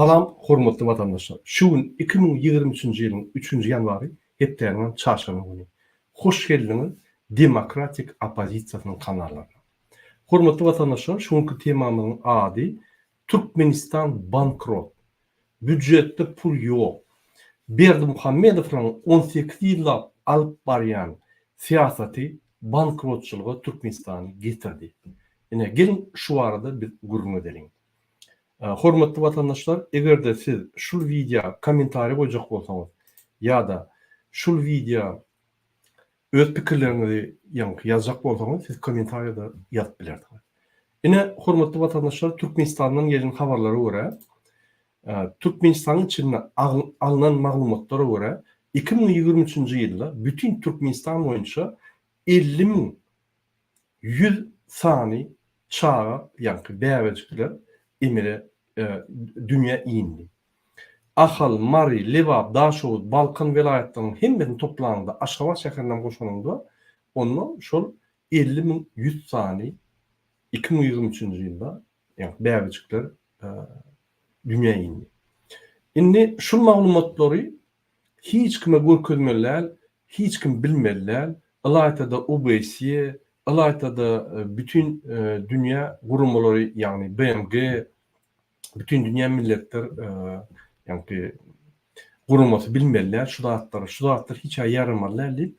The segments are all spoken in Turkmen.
Salam, hormatly vatandaşlar. Şu gün 2023-nji ýylyň 3-nji ýanwary hepdeniň çarşamba güni. Hoş geldiňiz Demokratik Opozisiýasynyň kanallaryna. Hormatly vatandaşlar, şuňky temamyň ady Türkmenistan bankrot. Büdjetde pul ýok. Berdimuhammedowyň 18 ýyllap alyp barýan siýasaty bankrotçylyga Türkmenistany getirdi. Ine gelin şu arada bir gurrun edelim. Hormatly vatandaşlar, egerde siz şu video kommentary goýjak bolsaňyz ýa-da şu video öz pikirlerinizi ýazjak bolsaňyz siz kommentarda ýazyp bilerdiňiz. Ine hormatly vatandaşlar, Türkmenistanyň gelin habarlary görä, Türkmenistanyň içinde alınan maglumatlara görä 2023-nji ýylda bütün Türkmenistan boýunça 50.100 sany çağa bäwejikler emire dünya indi. Ahal, Mari, Levap, Daşoğuz, Balkan velayetlerinin hemmetin toplanında Aşgabat şäherinden goşanında onu şol 50.100 sany 2023-nji ýylda bäwejikler dünya indi. Indi şu maglumatlary hiç kime görkezmeler, hiç kim bilmediler. Alaytada OBSE, alaytada bütün dünya gurumları yani BMG, bütün dünya milletler guruması bilmediler. Şu dağıtlar hiç yaramalar deyip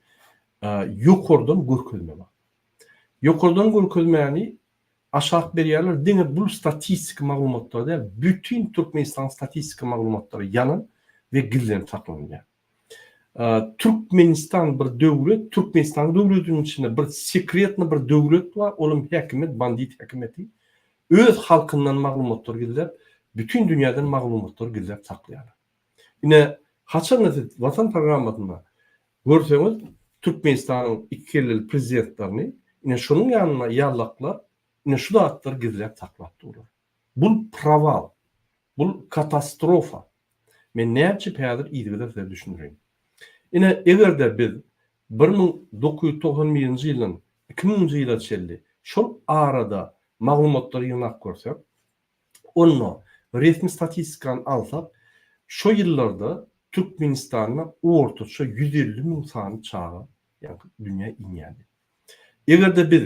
yokordan görkezmeler. Yokordan görkezmeyeni aşağı bir yerler dine bu statistik maglumatları değil, bütün Türkmenistan statistik maglumatları yanın ve gizlenip saklanıyor. Türkmenistan bir döwlet, Türkmenistan döwletinin içinde bir sekretli bir döwlet var, olum häkimet, bandit häkimeti. Öz halkından maglumatlar gizlep, bütün dünyadan maglumatlar gizlep saklaýarlar. Ine haçan vatan programmadyna görseňiz, Türkmenistanyň iki kelleli prezidentlerini ine şunun ýanyna ýarlaklar, ine şu dağıtlar gizlep saklap durýar. Bu praval, bu katastrofa. Men näçe pädir ýygyda size düşündireyim. Ine egerde biz 1991-nji ýylyň 2000-nji ýyla çelli şol arada maglumatlary ýynak görsek, onu resmi statistikany alsak, şo ýyllarda Türkmenistanyna ortaça 150.000 sany çağa dünya inýärdi. Egerde biz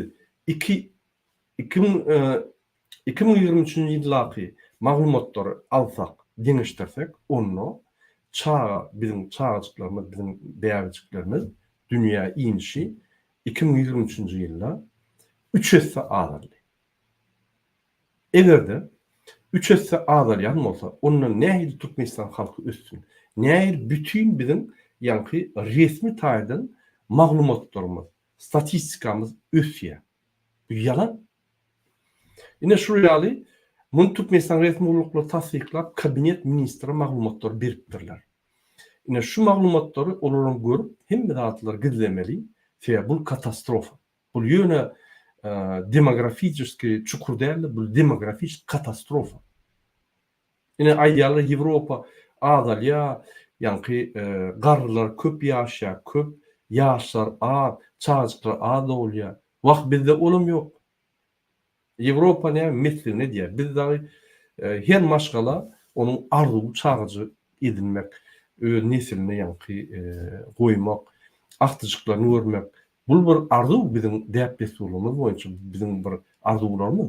2023-nji ýyllaky maglumatlary alsak, deňişdirsek, onu çağa, bizim çağçıklarımız, bizim bäwejiklerimiz dünya inişi 2023-nji ýylda 3 hesse azaldy. Egerde 3 hesse azalýan bolsa, onu nähili Türkmenistan halky össün. Nähili bütün bizim resmi taýdan maglumatlarymız, statistikamız ösýär. Bu yalan. Ine şu ýaly bunu Türkmenistan resmi ulukları tasdiklap kabinet ministri maglumatları beripdirler. Ine şu maglumatları olaryň görüp hem dağıtlar gizlemeli. Bu katastrofa. Bu ýöne demografiski çukur değil, bu demografik katastrofa. Ine aýdýarlar Ýewropa azalýa, garrylar köp ýaşa, köp ýaşlar az, çağçyklar az bolýar. Wagt bizde olum ýok. Ýewropa mesle ne diýär? Biz dagy her maşgala onun arzuw çağıjy edilmek, öz nesilini goýmak, aktyjyklaryny görmek. Bu bir arzuw bizim däpbesulumyz boýunça bizim bir arzuwlarymyz.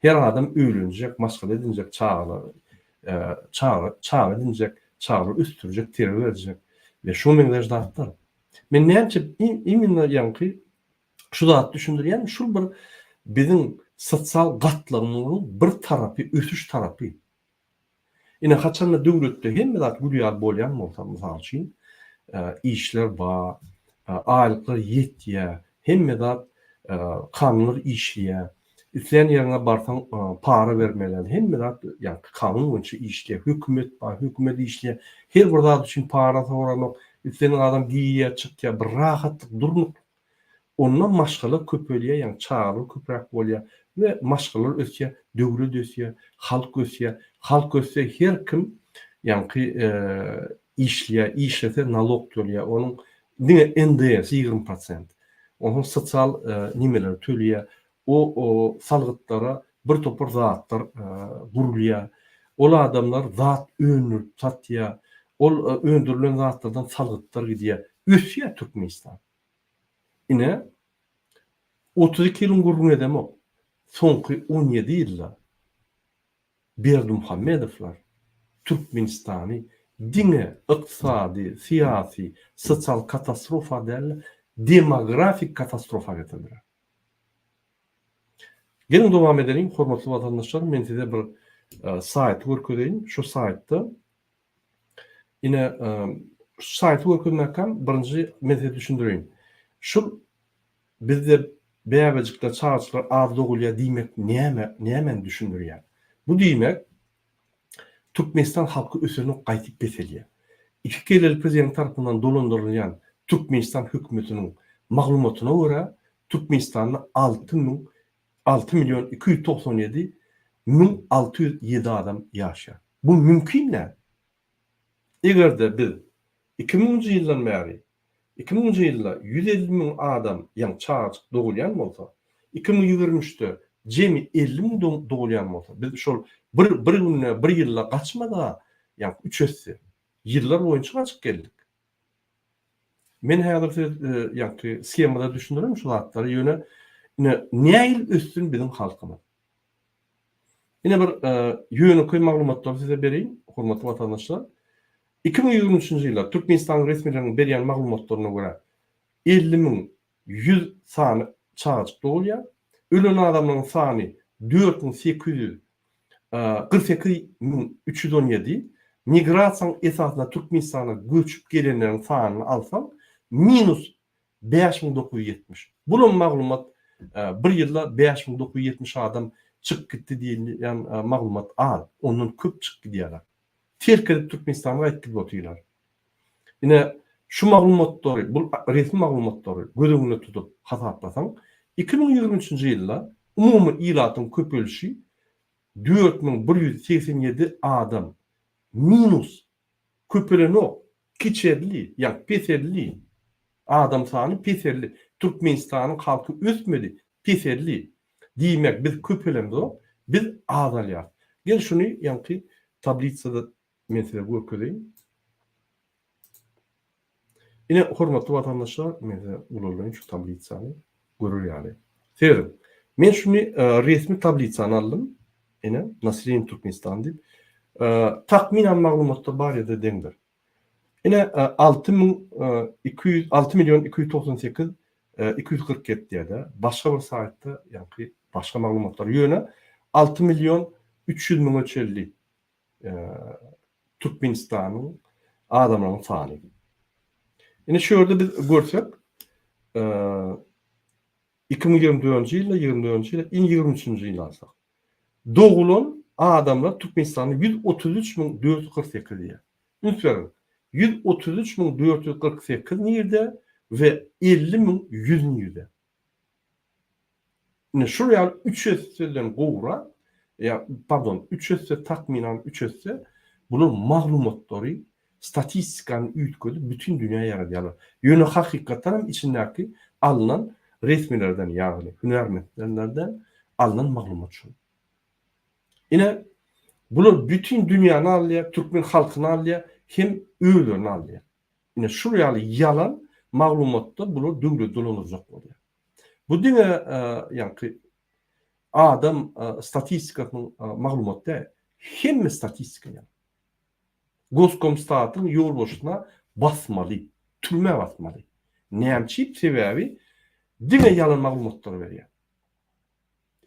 Her adam öýlenjek, maşgala edinjek, çağa edinjek, çağı üstürjek, tere berjek we şu meňzeş dağıtlar. Men näçe imin şu zat düşündirýän, şu bir bizim sosyal gatlamynyň bir tarapy, ösüş tarapy. Ine haçanda döwletde hemme zat gülýär bolýan bolsa, mysal üçin işler bar, aýlyklar ýetýär, hemme zat kanunlar işleýär. Isleýän ýerine barsaň para bermeler, hemme zat kanun boýunça işleýär, hökümet bar, hökümet işleýär. Her bir zat üçin para soramak, isleýän adam giýýär, çykýar, bir rahatlyk, durmuk. Ondan maşgala köpelýär, çağrı köprek bolýar ve maşgalar ösýär, döwlet ösýär, halk ösýär. Halk ösýär, her kim işleýär, işlese nalog төлýär. Onun NDS 20%. Onun sosial nimeler төлýär. O salgytlara bir topar zatlar gurulýar. ol adamlar zat öňürüp satýar, ol öndürilen zatlardan salgytlar gidýär. Ösýär Türkmenistan. Ine 32 ýylyň gurrun edemok. Soňky 17 ýylda Berdimuhammedowlar Türkmenistany diňe, ykdysady, syýasy, sosial katastrofa däl, demografik katastrofa getirdiler. Gelin dowam edelim, hormatly watandaşlar. Men size bir sayt görkezeyim. Şu saytda ine şu sayty görkezmekden birinji men size düşündireyim. Şu bizde bäbejikler, çağçylar az dogulýar diýmek näme düşündirýär? Bu diýmek Türkmenistan halky ösürünü gaýtyp beselýär. İki keleli prezident tarapyndan dolandyrylýan Türkmenistan hökümetiniň maglumatyna görä Türkmenistanda 6.297.607 adam ýaşar. Bu mümkin nä? Egerde biz 2000-nji ýyldan bäri 2000-nji ýylda 150.000 adam ýa çağçyk dogulýan bolsa, 2023-de jemi 50.000 dogulýan bolsa, biz şol bir güne, bir ýylda gaçmada, ýa 3 össe ýyllar boýunça gaçyp geldik. Men häzir ýa skemada düşündirim şu zatlary ýöne näil össün bizim halkymyz. Ine bir ýönelik maglumatlary size bereyim, hormatly watandaşlar. 2023-nji ýylda Türkmenistan resmileriniň berýän maglumatlaryna görä 50.100 sany çağçyk dogulýar. Ölen adamlaryň sany 4.848.317. Migrasiýa esasında Türkmenistana göçüp gelenleriň sanyny alsaň -5.970. Bunun maglumat bir ýylda 5.970 adam çykyp gitdi diýilýän maglumat az. Ondan köp çykyp gidýärler. Terk Türkmenistan'a gaýtdyp oturýarlar. Ine şu maglumatlary, bu resmi maglumatlary göz tutup hasaplasaň 2023-nji ýylda umumy ýylatyň köpelişi 4187 adam minus köpelenok kiçerli ýa peserli adam sany peserli Türkmenistanyň halky ösmedi peserli diýmek biz köpelemdi biz azalýar. Gel şunu ýa-ki tablitsada men size görkezeyim. Ine hormatly watandaşlar, men size ulanýan şu tablitsany görýärler. Seýdim. Men şunu resmi tablitsany aldym. Ine Nasrin Türkmenistan diýip takminan maglumatlar bar ýa-da deňdir. Ine 6.298.247 diýär. Başga bir saytda ýa-ki başga maglumatlar ýöne 6.300.000 ölçelli Türkmenistan'ın adamlarının sany. Ine şu ýerde biz görsek 2024-nji ýylda 24-nji ýylda 2023-nji ýylda alsak. Dogulan adamlar Türkmenistan'da 133.448 diýär. Ünsüren 133.448 ýerde ve 50.100 ýerde. Ine şu ýaly 3 ösden gowra, pardon, 3 össe takminan 3 össe bunun maglumatlary statistikany üýtgedi bütün dünýä ýaradýarlar. Ýöne hakykatdan içindäki alınan resmilerden ýagny hünärmendlerden alınan maglumat şu. Ine bular bütün dünýäni alýar, türkmen halkyny alýar, hem öýlerini alýar. Ine şu ýaly yalan maglumatda bular döňre dolanjak bolýar. Bu diňe ýa-ki adam statistikasynyň maglumatda hemme statistika ýa. Goskomstatın yol boşuna basmalı, türme basmalı. Näçip sebäbi diňe yalan maglumatlar berýär.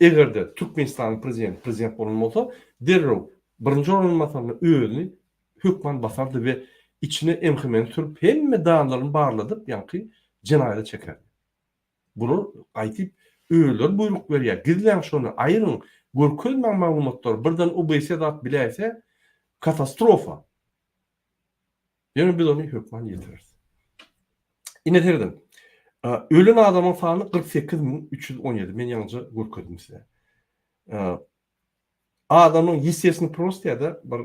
Egerde Türkmenistan prezident bolan bolsa, derrew birinji orunmasyny özüni hökmen basardy we içine emhimen sürüp hemme dağlaryny barladyp ýa-ki jenaýata çekerdi. Bunu gaýtyp öýler buyruk berýär. Gizlen şonu aýryň görkezmän maglumatlar birden OBS dat biläse katastrofa. Ýöne biz onu hökmen ýetiririz. Ine derdim. Ölen adamın sany 48.317. Men ýalnızca görkezdim size. Adamın hissesini prostiýada bir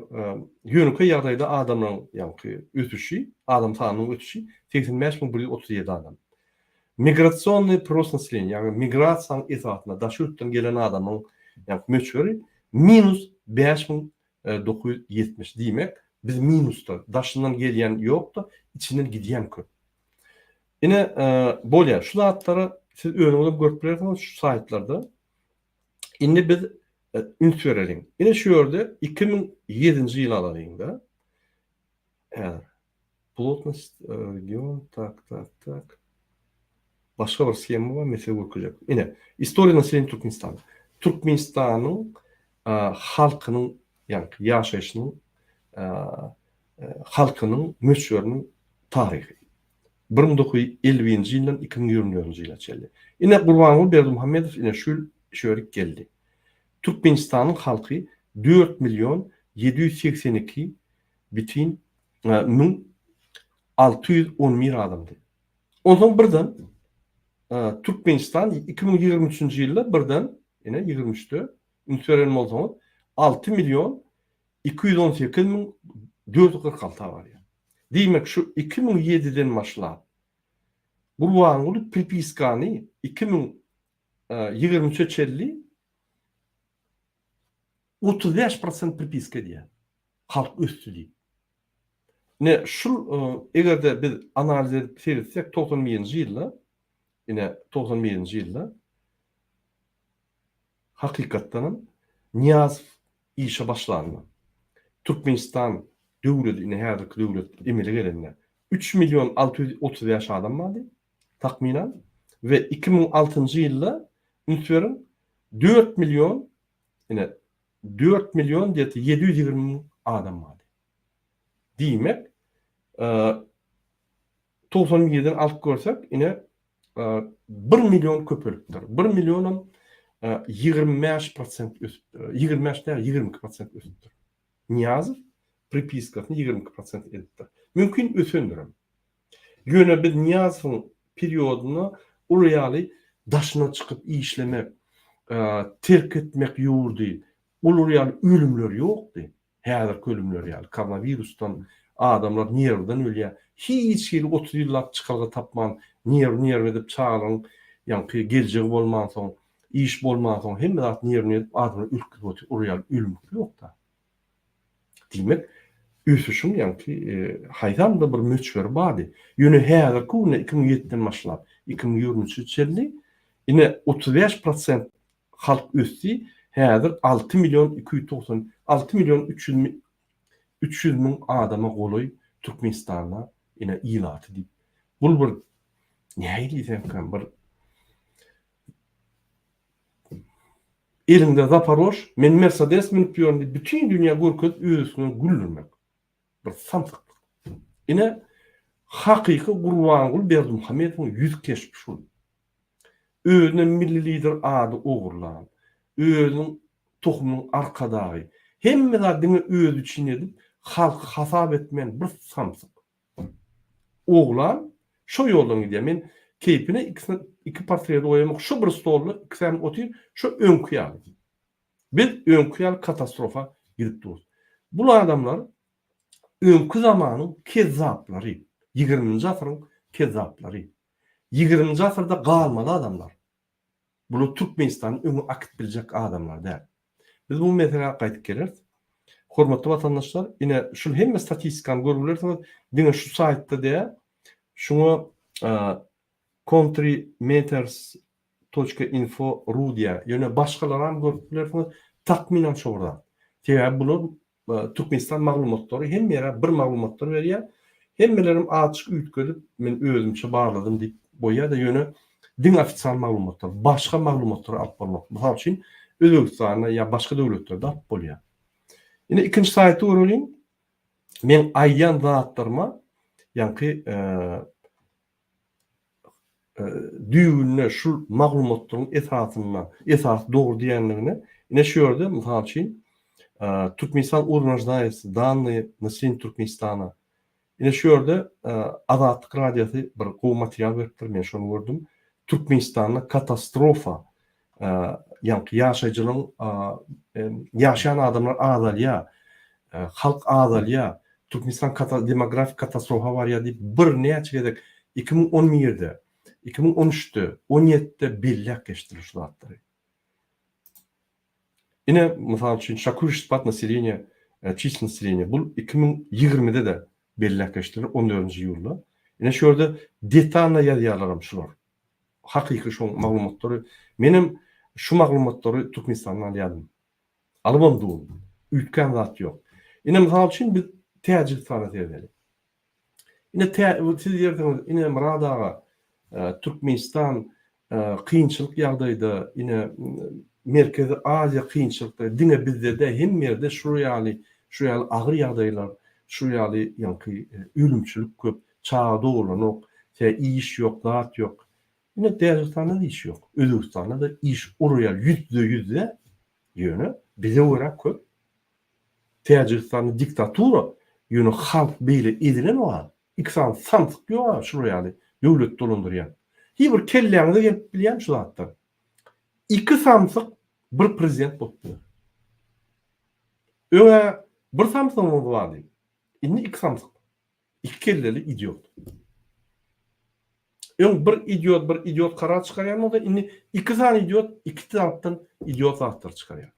ýönelik ýagdaýda adamyň ýa-ki ötüşi, adam sanynyň ötüşi 85.137 adam. Migrasyonny prirost nasileniýa, ýa-ni migrasiýa esatyna daşypdan gelen adamyň ýa-ki möçgeri -5.000 970 demek biz minusda daşından gelýän ýokda, içinden gidýän köp. Ine bolýar. Şu zatlara siz öňüňizde görüp bilersiňiz şu saytlarda. Indi biz üns verelim. Ine şu ýerde 2007-nji ýyl alalyň da. Plotность регион, так. Başka bir schema var, mesela okuyacak. Yine, historia naselini Türkmenistan. Türkmenistan'ın halkının, yani yaşayışının, halkının, möçörünün tarihi. 1950-nji ýyldan 2020-nji ýyla çeldi. Yine Gurbanguly Berdimuhammedow yine şörik geldi. Türkmenistan'ın halkı 4 milyon 782 bitin 611 adamdı. Ondan birden Türkmenistan 2023-nji ýylda birden yine 23'te ünsörenim bolsaňyz 6 milyon 218 min 446 var ya. Demek şu 2007'den başlap Gurbanguly pripiskany 2023'e çelli 35% pripiska diýär. Halk üstüli. Ne şu egerde biz analiz edip seyretsek 91-nji ýylda yine 91-nji ýylda hakykatdan Niýazow işe başlandy. Türkmenistan döwleti yine häzirki döwlet emele gelende 3 milyon 630 ýaş adam bardy takminan ve 2006-njy ýylda ünsören 4 milyon yine 4 milyon 720 bin adam bardy. Diýmek 97'den alıp görsek yine 1 milyon köpölükler. 1 milyonun 25% üstü. 22% üstü. Niýazow pripiskasyny 22% edipdir. Mümkin ösündürüm. Ýöne biz Niýazowyň perioduny uraýaly daşyna çykyp işlemek, terk etmek ýurdy. Uraýaly ölümler ýokdy. Häzir ölümler ýaly koronavirusdan adamlar nereden ölýär? Hiç ýyl 30 ýyllap çykalga tapman, niýer edip çağıran, ýa-ni geljegi bolman soň, iş bolman soň hemme zat niýer edip adamlar ülküp otur, uraýaly ölüm ýokda. Demek, ösüşüm ýa-ni haýdan da bir möçber bardy. Ýöne häzir kune 2007'den başlap 2023 çeldi. Ine 35% halk ösdi. Häzir 6 milyon 300 min adama goloy Türkmenistan'a yine ilat edip. Bul bir näýe bir elinde Zaporoj, men Mercedes minip ýördi. Bütün dünýä görkezip özüne güllürmek. Bir samsyk. Ine hakyky Gurbanguly Berdimuhammedowyň ýüz keşmiş ol. Özüne milli lider ady ogurlan. Özüň tohumyň arkadagy. Hemme zat diňe özü üçin edip halky hasap etmeyen bir samsyk. Oglan şu ýoldan gidýär. Men keypine iki portreti oýamak şu bir stolda ikisini otyr, şu öňküýal. Biz öňküýal katastrofa girip durýar. Bu adamlar öňkü zamanyň kezzaplary, 20-nji asyryň kezzaplary. 20-nji asyrda galmady adamlar. Bunu Türkmenistanyň öňü akıt biljek adamlar däl. Biz bu meseleye gaýtyp geleriz. Hormatly vatandaşlar, ine şu hemme statistikany görüp bilersiňiz, diňe şu saytda diýär. Şuňa countrymeters.info rudia ýöne başgalar hem görüp bilersiňiz, takminan şoňda. Täze bunu Türkmenistan maglumatlary hem ýere bir maglumatlar berýär. Hemmelerim açyk üýtgedip men özümçe barladym diýip boýar da ýöne din ofisial maglumatlar, başga maglumatlar alyp barmak. Bular üçin Özbekistana ýa başga döwletlerde alyp bolýar. Ine ikinji saýty göreliň. Men aýyan zatlarma ýa-ni düýünne şu maglumatlaryň esas dogry diýenligine ine şu ýerde mysal üçin Türkmenistan Urmajdaýysy danly naselini Türkmenistana ine şu ýerde Azatlyk radiosy bir gowy material beripdir, men şonu gördüm. Türkmenistanda katastrofa ýa-ni ýaşaýjylaryň ýaşaýan adamlar azalýa, halk azalýa, Türkmenistan demografik katastrofa bar ýa diýip bir näçe gedek 2011'de, 2013'te, 17'de bellek geçtiler şu zatları. Yine, misal üçün, şakur ispat naselения çift nasileniýe. Bul 2020'de de belläkeşdiler 14-nji ýylda. Ine şu ýerde detalna ýazýarlarym şular. Hakyky şu maglumatlary menim şu maglumatlary Türkmenistandan alýadym. Alymam dul. Ütken zat ýok. Ine mysal üçin biz Täjikistana terdelik. Ine siz ýerdiňiz ine Muradaga Türkmenistan kynçylyk ýagdaýda ine Merkezi Aziýa kynçylykda diňe bizde de hem ýerde şu ýaly agyr ýagdaýlar, şu ýaly ýanky ölümçilik köp, çağa dogulanyk, iş ýok, zat ýok. Ine Täjikistanda da iş ýok. Özbekistanda da iş urýar %100 ýöne bize görä köp. Täjikistanda diktatura ýöne halk beýle edilen var. İksan santyk ýok şu ýaly döwlet dolandyrýan. Hiçbir kelläňize gelip bilýän şu zatlar. 2 samsyk bir prezident bopdy. Öňe bir samsyk boldy. Indi 2 samsyk. 2 kelleli idiot. Bir idiot karar çykarýan bolsa, indi 2 san idiot, 2 tarapdan idiot zatlar çykarýar.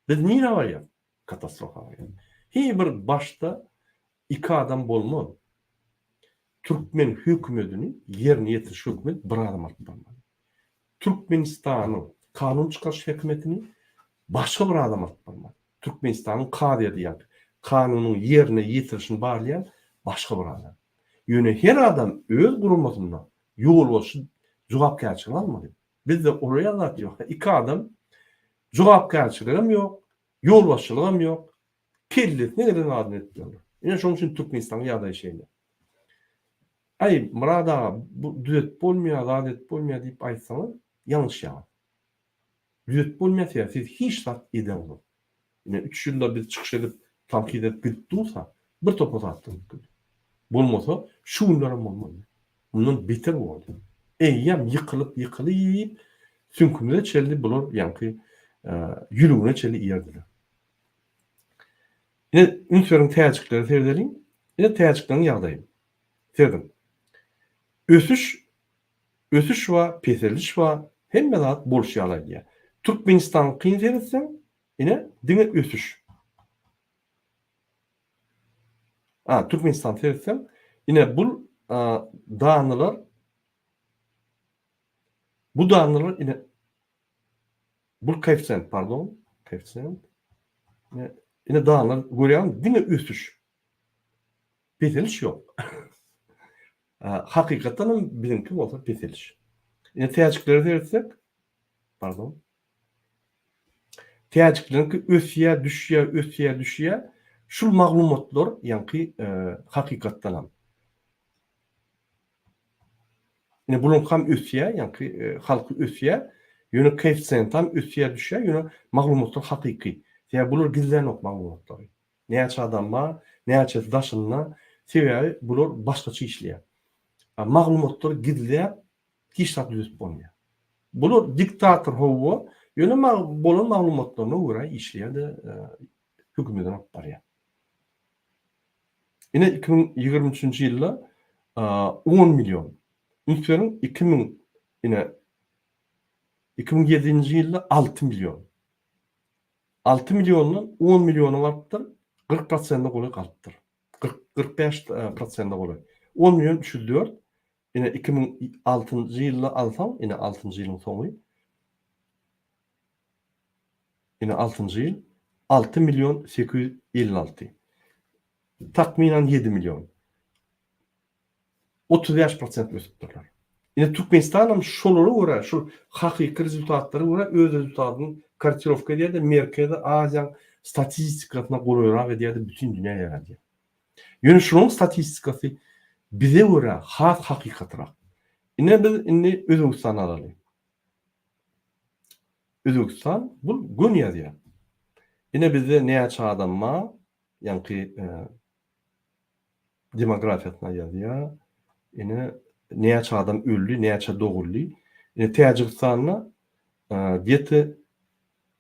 Biz niye ýa? Katastrofa var. Hiçbir başta 2 adam bolmaly. Türkmen hökümetini yerine ýetiriş hökümet bir adam atlanmaly. Türkmenistanyň kanun çykaryş hökümetini başga bir adam atlanmaly. Türkmenistanyň kady diýen kanunyň yerine ýetirişini barlayan başga bir adam. Ýöne her adam öz gurumatyndan ýol bolsun jogapkärçilik almaly. Bizde oraya zat ýok. 2 adam jogapkärçiligim ýok, ýol başçylygym ýok. Kellet negeden adam etdiler. Ýene şoň üçin Türkmenistan ýagdaý şeýle. Ay Murada bu düzet bolmaýar, adat bolmaýar diýip aýtsaňyz ýalňyş ýaly. Düzet bolmaýar, siz hiç zat eden bol. Ýene 3 ýylda biz çykyş edip tankid edip gitdiňsa, bir topa zatdyk. Bolmasa şu günlerim bolmady. Bundan beter boldy. Eýýem ýykylyp sünkümde çeldi bular ýanky ýürügine çeli ýerdiler. Ýene ünsüriň täjikleri serdeliň, ýene täjiklaryň ýagdaýy. Serdim. Ösüş we peseliş we hemme zat bolşýarlar diýär. Türkmenistan kyn seretseň, ýene diňe ösüş. Türkmenistan seretseň, ýene bu danylar ýene bu koefisient, ýene danylar görýän diňe ösüş. Peseliş ýok. Hakykatan bizimki bolsa peseliş. Ine täjikleri sersek, täjiklerin ösýär, şul maglumatlar ýanky hakykatdan ham. Ine bulun ham ösýär, ýanky halky ösýär, ýöne koefisient ham ösýär, ýöne maglumatlar hakyky. Ýa bular gizlenok maglumatlar. Näçe adam bar, näçe daşynna, sebäbi bular başgaça işleýär. Maglumatlar gizlep hiç zat düzüp bolmaýar. Bular diktator howa, ýöne bolan maglumatlaryna görä işleýärdi, hökümeten alyp barýar. Ine 2023-nji ýylda 10 milyon. Ünsüriň 2007-nji ýylda 6 milyon. 6 milyondan 10 milyona barapdyr, 40% goly galypdyr. 45% goly. 10 milyon 304. Ine 2006-njy ýylda alsam, ine 6-njy ýylyň soňy. Ine 6-njy ýyl 6 milyon 856. Takminan 7 milyon. 35% ösüpdirler. Ine Türkmenistan şolary görä, şu hakyky rezultatlary görä öz rezultatyny korrigirovka edýär, Merkezi Aziýa statistikasyna goýarak edýär, bütün dünýä ýaradýar. Ýöne şonuň statistikasy bize görä hakykatyrak. Ine biz indi Özbekistana alaly. Özbekistan bu gün ýazýar. Ine bizde näçe adam bar, ýanky demografiýasyna ýazýar. Ine näçe adam öldü, näçe doguldy. Ine Täjikistanyna diýeti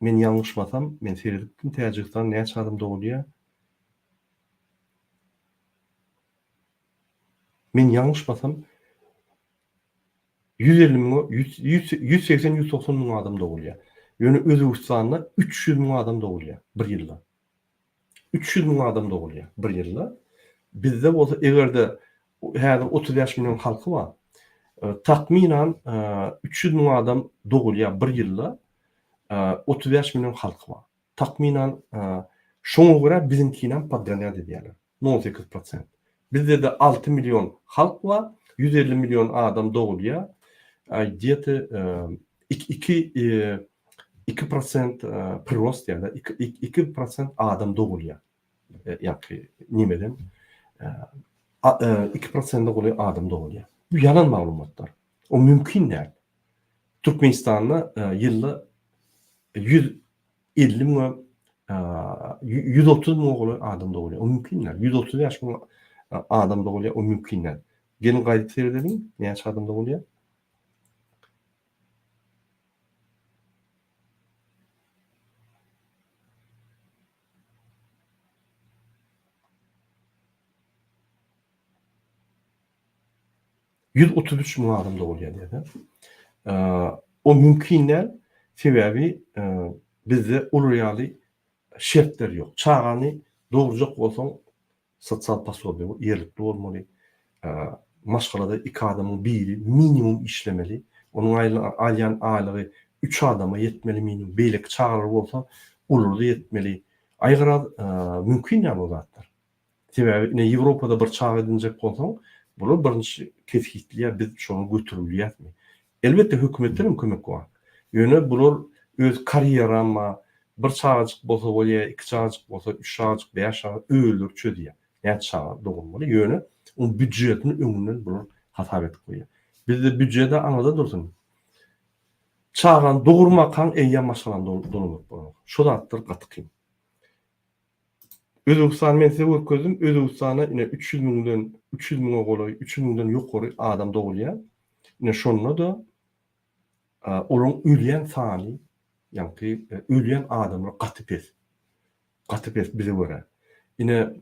men ýalňyşmasam, men seredipdim Täjikistan näçe adam dogulýar. Men ýalňyşmasam 180-190 miň adam dogulýar. Ýöne Özbekistanda 300 miň adam dogulýar bir ýylda. 300 000 adam doğulýar bir ýylda. Bizde bolsa egerde häzir 35 milyon halky var. Takminan 300 000 adam doğulýar bir ýylda. 35 milyon halky var. Takminan şoňa görä bizimkinen padranýa diýerler. 18%. Bizde de 6 milyon halk var. 150 milyon adam doğulýar. Где-то 2% prirost ýa-da 2% adam doğulýar. Ýa-ni nimeden 2% doğulýar adam doğulýar. Bu yalan maglumatlar. O mümkin däl. Türkmenistanda ýylda 150 000 130 000 adam doğulýar. O mümkin däl. 130 ýaşly adam doğulýar. O mümkin däl. Gelin gaýdy terediň, näçe adam doğulýar? 133 000 adam doğulýar diýdi. O mümkin däl. Sebäbi bizde ulurýaly şertler ýok. Çağany doğurjak bolsaň sosial pasobiýa ýerlikli bolmaly. Maşgalada 2 adamyň biri minimum işlemeli. Onuň alýan aylygy 3 adama ýetmeli minimum. Beýleki çağlar bolsa ulurda ýetmeli. Aýgyra mümkin däl bu zatlar. Sebäbi Ýewropada bir çağ edinjek bolsaň, bular birinçi kesgitliýär, biz şonu götürülýärmi? Elbetde hökümetlerin kömek bar. Ýöne bular öz karýerama bir çağajyk bolsa bolýar, 2 çağajyk bolsa, 3 çağajyk, 5 çağajyk öýülür çödýär. Näçe çağ doğulmaly? Ýöne o büdjetini öňünden bular hasap edip goýýar. Bizde büdjede aňada dursun. Çağan doğurmakan eýýän maşgalan dolunup bolar. Şu zatlar gatykyn. Özbekistan men size ötközüm. Özbekistana ine 300 000 goly, 300 000den ýokary adam doğulýar. Ine şonda da olaň ölýän sany, ýa-ni ölýän adamlar gatypes bize görä. Ine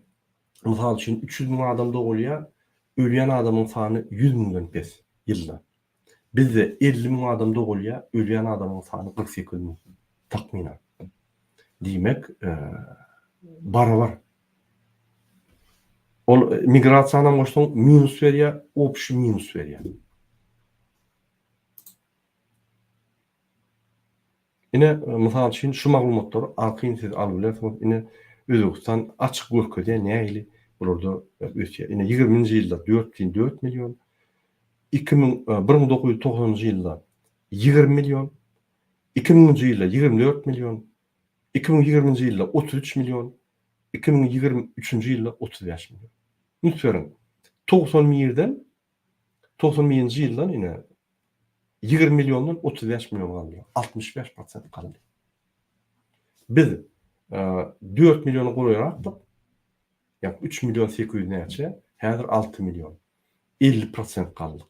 mysal üçin 300 000 adam doğulýar, ölýän adamyň sany 100 000den pes ýylda. Bizde 50 000 adam doğulýar, ölýän adamyň sany 48 000 takminan. Diýmek barabar. Ol migrasiýadan goşsaň minus berýär, opşy minus berýär. Ine mysal üçin şu maglumatlary alkyn siz alýarsyňyz. Ine Özbekistan açyk görkezde näýili burada ötýär. Ine 20-nji ýylda 4,4 milyon, 1990-njy ýylda 20 milyon, 2000-nji ýylda 24 milyon, 2020-nji ýylda 33 milyon, 2023-nji ýylda 35 milyon. Ünsüren 91-den 91-nji ýyldan ine 20 milyondan 35 milyon galdy. 65% galdy. Biz 4 milyonu goýarakdyk. Ýa 3 milyon 800 näçe, häzir 6 milyon. 50% galdyk.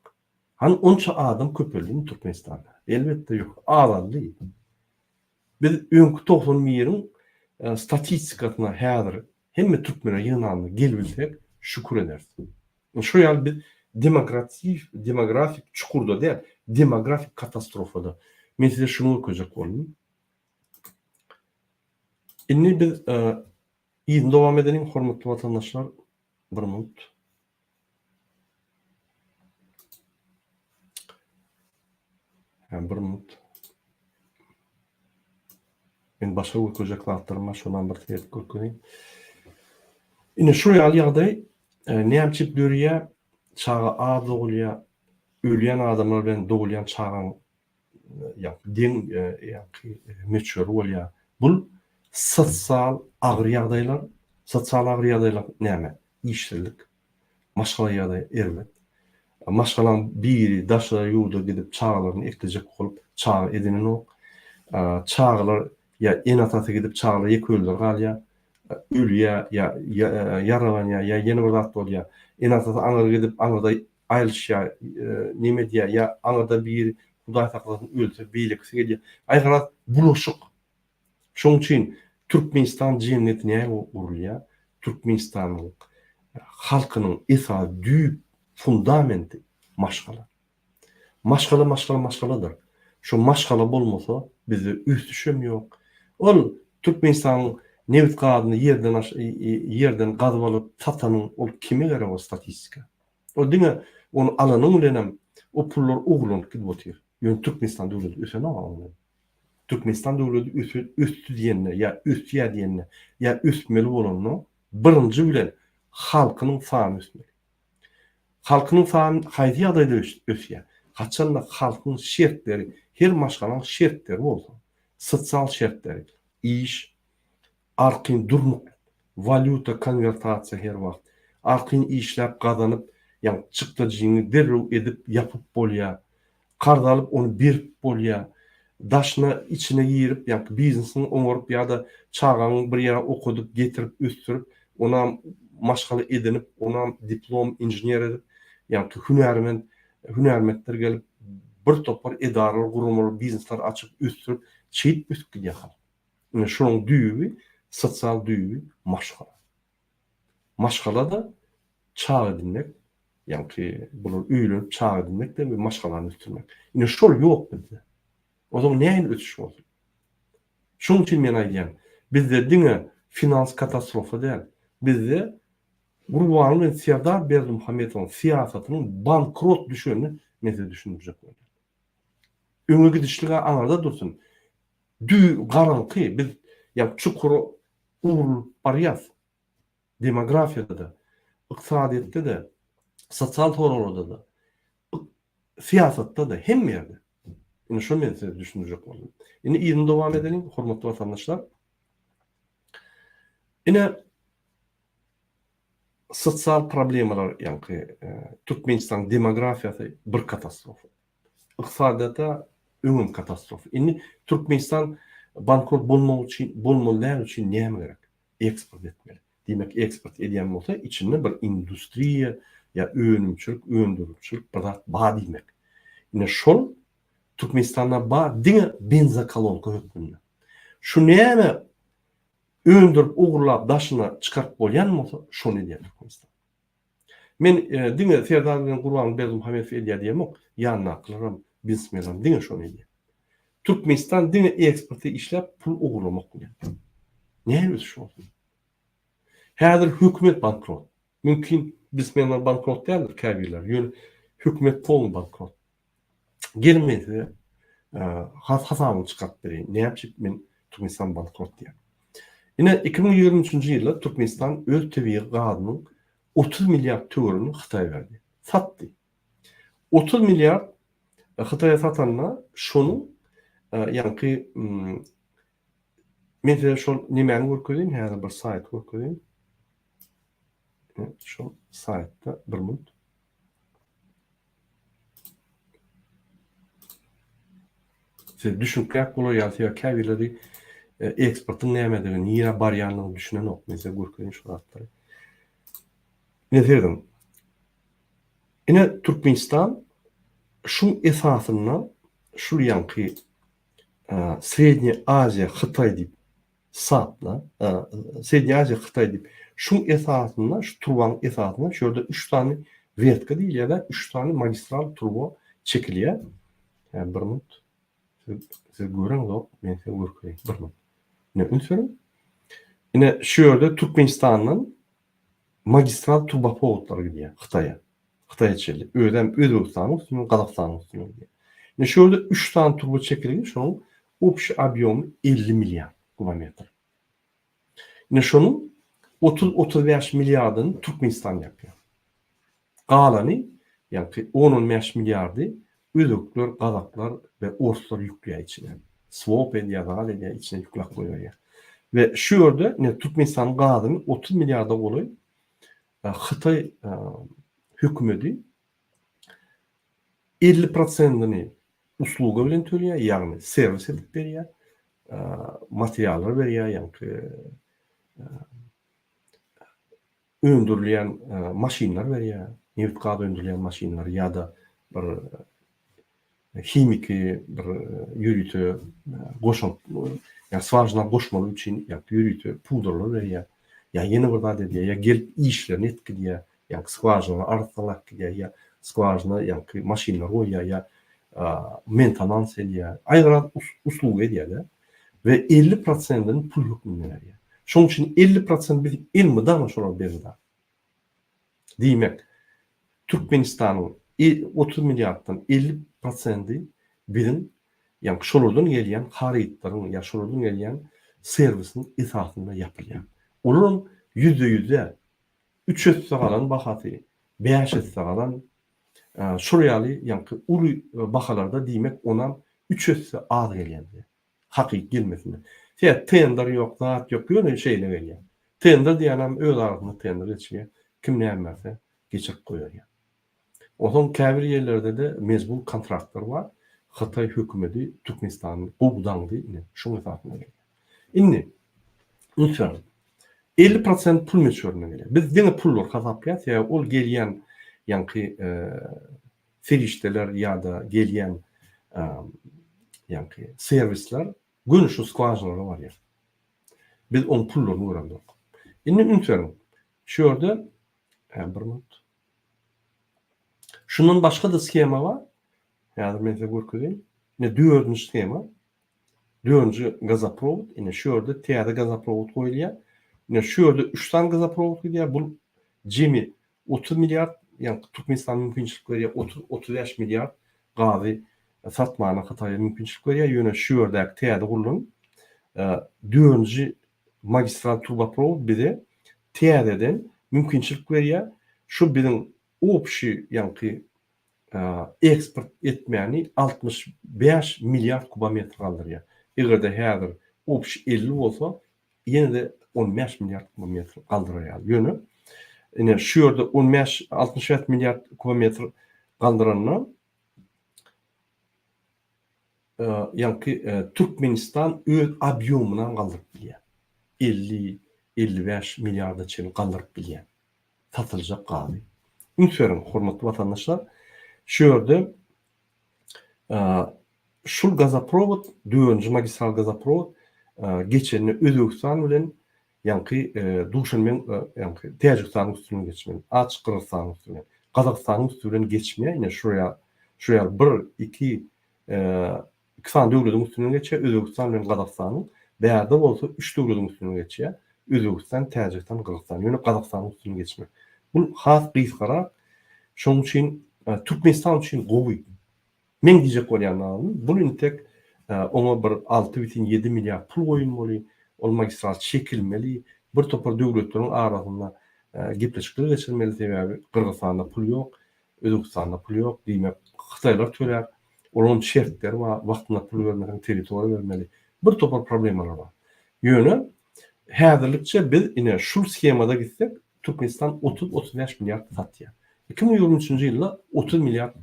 Han onça adam köpeldi Türkmenistanda. Elbetde ýok. Azaldy. Biz öňkü 91-iň statistikasyna häzir hemme türkmenler ýygnandy gelbilsek şükür edersin. Şu ýaly biz demografik çukurda däl, demografik katastrofada. Men size şunu öküzek bolum. Inni biz ýygyny dowam edelim, hormatly watandaşlar. Bir minut. Bir minut. Men başga öküzek zatlaryma şondan bir tepki görkezýän. Ine şu ýaly ýagdaý näçe dörýär çağa az doğulýar, ölýän adamlar bilen doğulýan çağan meçhur bolýar. Bu sosial agyr ýagdaýlar, näme? İşsizlik, maşgala ýagdaý ermek. Maşgalan biri daşlara ýurda gidip çağlaryny eklejek bolup çağ edinen ok. Çağlar ýa en atasy gidip çağlar ýeköldir galýar. Ölýär ýa yaralan ýa ýene bir zat bolýar. En asasy aňyra gidip aňyrda aýryşýar, nime diýär, ýa aňyrda bir Hudaý saklasyn ölse beýlekisi gelýär. Aýgyra bulaşyk. Şoň üçin Türkmenistan jemgyýetine urulýar. Türkmenistanyň halkynyň esas düýp fundamenti maşgala. Maşgaladyr. Şu maşgala bolmasa bizde üstüşem ýok. Ol Türkmenistanyň Nevit gadyny yerden gazyp alyp satanyň ol kime gerek o statistika? O diňe onu alanyň bilenem o pullar oglanyp gidip otyr. Ýöne Türkmenistan döwleti ösene alany. Türkmenistan döwleti östü diýenne ýa östüýär diýenne ýa ösmeli bolanyny birinji bilen halkynyň sany ösmeli. Halkynyň sany haýdy ýagdaýda ösýär. Haçanda halkyň şertleri, her maşgalaň şertleri bolsa, sosial şertleri, iş, arqyn durmuk, valuta konvertasiya her wagt, arqyn işläp gazanyp, ýa çykdyjyny derrew edip ýapyp bolýar. Karda alıp onu berip bolýar. Daşna içine ýerip ýa biznesini oňaryp ýa-da çağanyň bir ýere okudyp getirip östürip ona maşgala edinip ona diplom inженер edip ýa hünärmentler gelip bir topar edaralar gurulmaly biznesler açyp östürip çeýip ösüp gidýär. Ine şonuň düýbi sosial düýbi maşgala. Maşgala da çağ edinmek, ýa-ki bular öýlenip çağ edinmek de bir maşgalany östürmek. Ine şol ýok bizde. O zaman näin ötüş bolsun? Şoň üçin men aýdýam, bizde diňe finans katastrofa däl. Bizde Gurbany bilen Serdar Berdimuhammedowyň siýasatynyň bankrot düşeni meze düşündirjek boldy. Öňe gidişlige aňarda dursun. Garanky biz ýa çukur uğrulup barýas. Demografiýada da, ykdysadyýetde de, sosial toralarda da, siýasatda da hemme ýerde. Ine şo men size düşündirjek boldum. Ine ýygyny dowam edelim, hormatly watandaşlar. Ine sosial problemalar, ýa-ki Türkmenistan demografiýasy bir katastrofa. Ykdysadyýatda öňüm katastrofa. Ine Türkmenistan bankrot bolmaly üçin näme gerek? Eksport etmeli. Demek eksport edýän bolsa, içinde bir industriýa ýa önümçilik, öndürüpçilik bar diýmek. Ine şol Türkmenistanda bar diňe benzokolonka hökmünde. Şu näme öndürüp ugurlap daşyna çykaryp bolýan bolsa, şonu edýär Türkmenistan. Men diňe Serdar Berdimuhammedow edýär diýemok, ýanyna aklaram, biznesmenem diňe şonu edýär. Türkmenistan diňe eksporty işläp pul ugurlamak bilen. Näme ösüş bolsun? Häzir hökümet bankrot. Mümkin biznesmenler bankrot däldir, käbirler. Ýöne hökümet pol bankrot. Gelmedi. Hasabyny çykaryp berýin. Näme men Türkmenistan bankrot diýär. Ine 2023-nji ýylda Türkmenistan öz tebii gazynyň 30 milliard töwerini Hytaýa berdi. Satdy. 30 milliard Hytaýa satanyna şonu ýa-ki men size şol nemäni görkezýän, häzir bir sayt görkezýän. Şol saytda bir minut. Siz düşünkärk bolýar ýa käbirleri eksportyň nämedigini, ýa barýarlygyny düşünen ok. Men size görkezýän şu rahatlary. Ne derdim? Ine Türkmenistan şu esasyndan şu ýa-ki Srednja Aziýa Hytaý diýip satla, Srednja Aziýa Hytaý diýip şu esasyndan, şu turban esasyndan şurada 3 tane vertka diýilýär, 3 tane magistral turbo çekilýär. Yani bir minut. Siz göreň da men size görkezýän. Bir minut. Ne ünsürüm? Ine şu ýerde Türkmenistanyň magistral turbopowotlary gidiyor Hytaýa. Hytaýa çeli. Özbekistanyň üstüne, Gazakstanyň üstüne gidiyor. Ine şu ýerde 3 tane turbo çekilýär, şonuň opşy obýomy 50 milyar kilometr. Ine şonuň 30-35 milyardyny Türkmenistan ýapýar. Galany, ýa-ki 10-15 milyardy özbekler, gazaklar we oruslar ýükleýär içine. Swap edýär, içine ýüklep goýýar. Ve şu ýerde ne Türkmenistan gazyny 30 milyarda goly Hytaý hökümeti 50%-ni usluga bilen töleýär, ýagny servis edip berýär, materiallar berýär, ýa-ki öndürilýän maşinlar berýär, neft gaz öndürilýän maşinlar ýa-da bir himiki bir ýürütü goşup, ýa swajna goşmaly üçin ýa ýürütü pudralar berýär. Ya yeni burada dedi ya gelip işlerini etkiliyor, ya skvajna artsalar ya skvajna ya maşinler o ya maintenance ediyor. Ayrıca usluğu ediyor ve 50%'ın pul hükmünde veriyor. Şoň üçin 50% biz ilmi danışarak berdi. Diýmek, Türkmenistanyň 30 milliarddan 50%'i bizim ýa-ni şolardan gelýän harytlaryň ýa şolardan gelýän servisiň esasynda ýapylýar. Olaryň %100'e 3 ötse galan bahaty, 5 ötse galan şurýaly ýa-ni uly bahalarda diýmek onam 3 ötse az gelýär. Hakyky gelmesinde. Tender ýok, zat ýok, ýöne şeýle gelýär. Tender diýenem öz arasyny tender geçmýär. Kim nämerse geçip goýar. Oňa käbir ýerlerde de mezbul kontraktlar var. Hatay hökümeti Türkmenistanyň gowdandy, şoň esasynda gelýär. Indi lütfen 50% pul meçhuruna gelýär. Biz diňe pullar hasaplayat ýa ol gelýän ýa-ni ferişteler ýa-da gelýän ýa-ni serwisler gönüşü skwajanlara var ýa. Biz on pullaryny öğrendik. Indi lütfen şu ýerde bir minut. Şunun başka da skema var. Yani ben size görkezeyim. Ne dördüncü skema. Dördüncü gazaprovod. Yine şu yerde tiyada gazaprovod koyuluyor. Yine şu yerde 3 tane gazaprovod koyuluyor. Bu cemi 30 milyar yani Türkmenistan mümkünçilik veriyor. 35 milyar gazi satmana Hatay'a mümkünçilik veriyor. Yine şu yerde tiyada kurulun. Dördüncü magistral turboprovod bir de tiyadadan mümkünçilik veriyor. Şu bizim opşi yani eksport etmeyeni 65 milyar kubometr kaldırıyor. Eğer de her opşi 50 olsa yine de 15 milyar kubometr kaldırıyor. Yönü yani şu yerde 65 milyar kubometr kaldıranına yani Türkmenistan öz abyomundan kaldırıp biliyor. 50-55 milyarda çeyrek kaldırıp biliyor. Satılacak galiba. Ünferin hormatly vatandaşlar, şu yerde şu gazaprovod, dördüncü magistral gazaprovod geçenini Özbekistan bilen ýa-ni Duşanmen ýa-ni Täjikistan üstüne geçmeli. Açyk Kırgızstan üstüne. Kazakystan üstüne geçmeýär. Ýene şuraya 1-2 kısan döwletiň üstüne geçýär. Özbekistan bilen Kazakstan bäde bolsa 3 döwletiň üstüne geçýär. Özbekistan, Täjikistan, Kırgızstan. Ýöne Kazakystan üstüne geçmek. Bu has gysgarak şoň üçin Türkmenistan üçin gowy. Men diýjek bolýanlarym, bunun tek ona bir 6,7 milyar pul goýulmaly, ol magistral çekilmeli, bir topar döwletleriň arasynda gepleşikler geçirmeli sebäbi Kırgızstanda pul ýok, Özbekistanda pul ýok diýmek Hytaýlar töler, olaryň şertleri we wagtynda pul bermeden territoriýa bermeli. Bir topar problemler bar. Ýöne häzirlikçe biz ine şu skemada gitsek Türkmenistan 30-35 milyar satýar. 2023-nji ýylda 30 milyar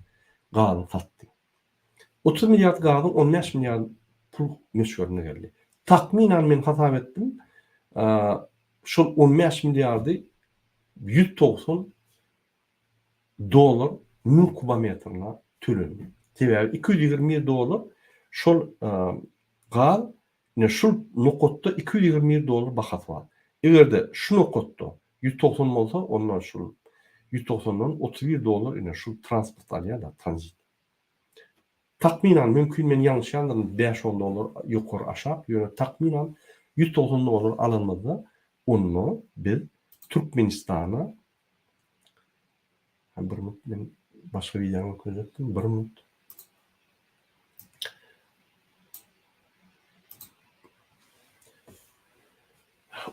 galy satdy. 30 milyar galy 15 milyar pul meşgulüne geldi. Takminen men hasap etdim. Şol 15 milyardy 190 dolar mülk kubometrine tölenýär. Sebäbi 220 dolar şol gal ne şol nokotda 220 dolar bahat bar. Egerde şu nokotda 190 bolsa ondan şu 190'dan 31 dolar ine şu transport alýar da transit. Takminen mümkün men ýalňyş ýandan 5-10 dolar ýokary aşağı ýöne takminen 190 dolar alınmadı. Onu biz Türkmenistana bir minut men başga videoga koyacakdım. Bir minut.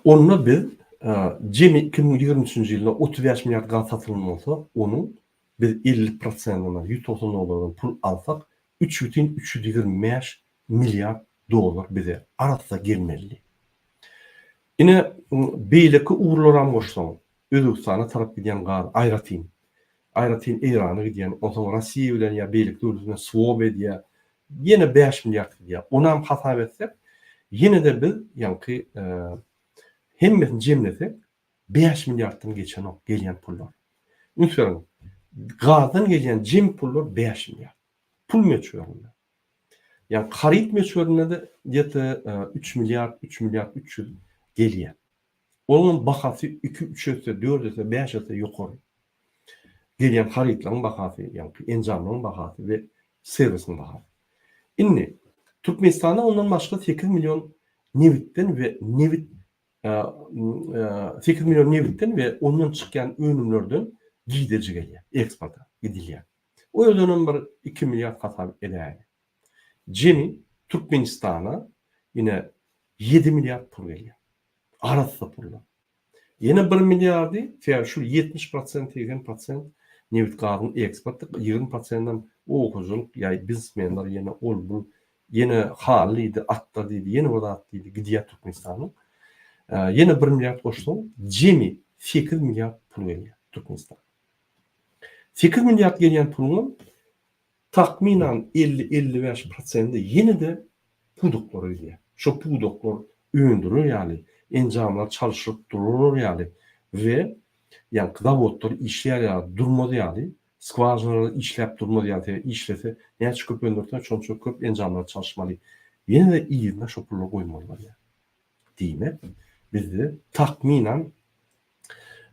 Onu biz cemi 2023-nji ýylda 35 milyar gal satylmasa, onun biz 50%'ına 190 dolardan pul alsak 3,325 milyar dolar bize arasa gelmeli. Ine beýleki uğurlaram goşsaň, Özbekistana tarap gidýän gar Ayratin Irana gidýän, ondan Rossiýa bilen ýa beýlik döwletine swap edýär. Ýene 5 milyar diýär. Onam hasap etsek, ýene de biz ýa-ni hemmesini jemlesek 5 milyardan geçen ok gelýän pullar. Ünsüň gazdan gelýän jem pullar 5 milyar. Pul meçhurunda. Yani haryt meçhurunda da ýete 3 milyar 300 gelýär. Onun bahasy 2-3 ötse, 4 ötse, 5 ötse ýokary. Gelýän harytlaryň bahasy, ýani enjamlaryň bahasy we servisiň bahasy. Indi Türkmenistanda ondan başga 8 milyon nevitden we nevit 8 milyon nevitten ve ondan çıkan ürünlerden giydirici geliyor. Eksporta gidiliyor. O yüzden bir 2 milyar hata eder. Cemi Türkmenistan'a yine 7 milyar pul geliyor. Arası pulla. Yine 1 milyar değil. Yani şu 70%, 20% nevit gazın eksportu 20%'dan o okuzuluk yani bizmenler yine ol bu yine haliydi, attadıydı, yine o da attıydı, gidiyor Türkmenistan'ın. Yine 1 milyar koştum. Cemi 8 milyar pul geliyor Türkmenistan. 8 milyar gelen pulun tahminen 50-55% yine de pudukları geliyor. Şu puduklar öndürür yani. Encamlar çalışıp durur yani. Ve yani zavodlar işler ya durmadı yani. Skvajnalar işlep durmadı yani. İşlese ne çıkıp öndürten çok köp encamlar çalışmalı. Yine de iyi şu pulları koymalılar yani. Değil mi? Bizde tahminen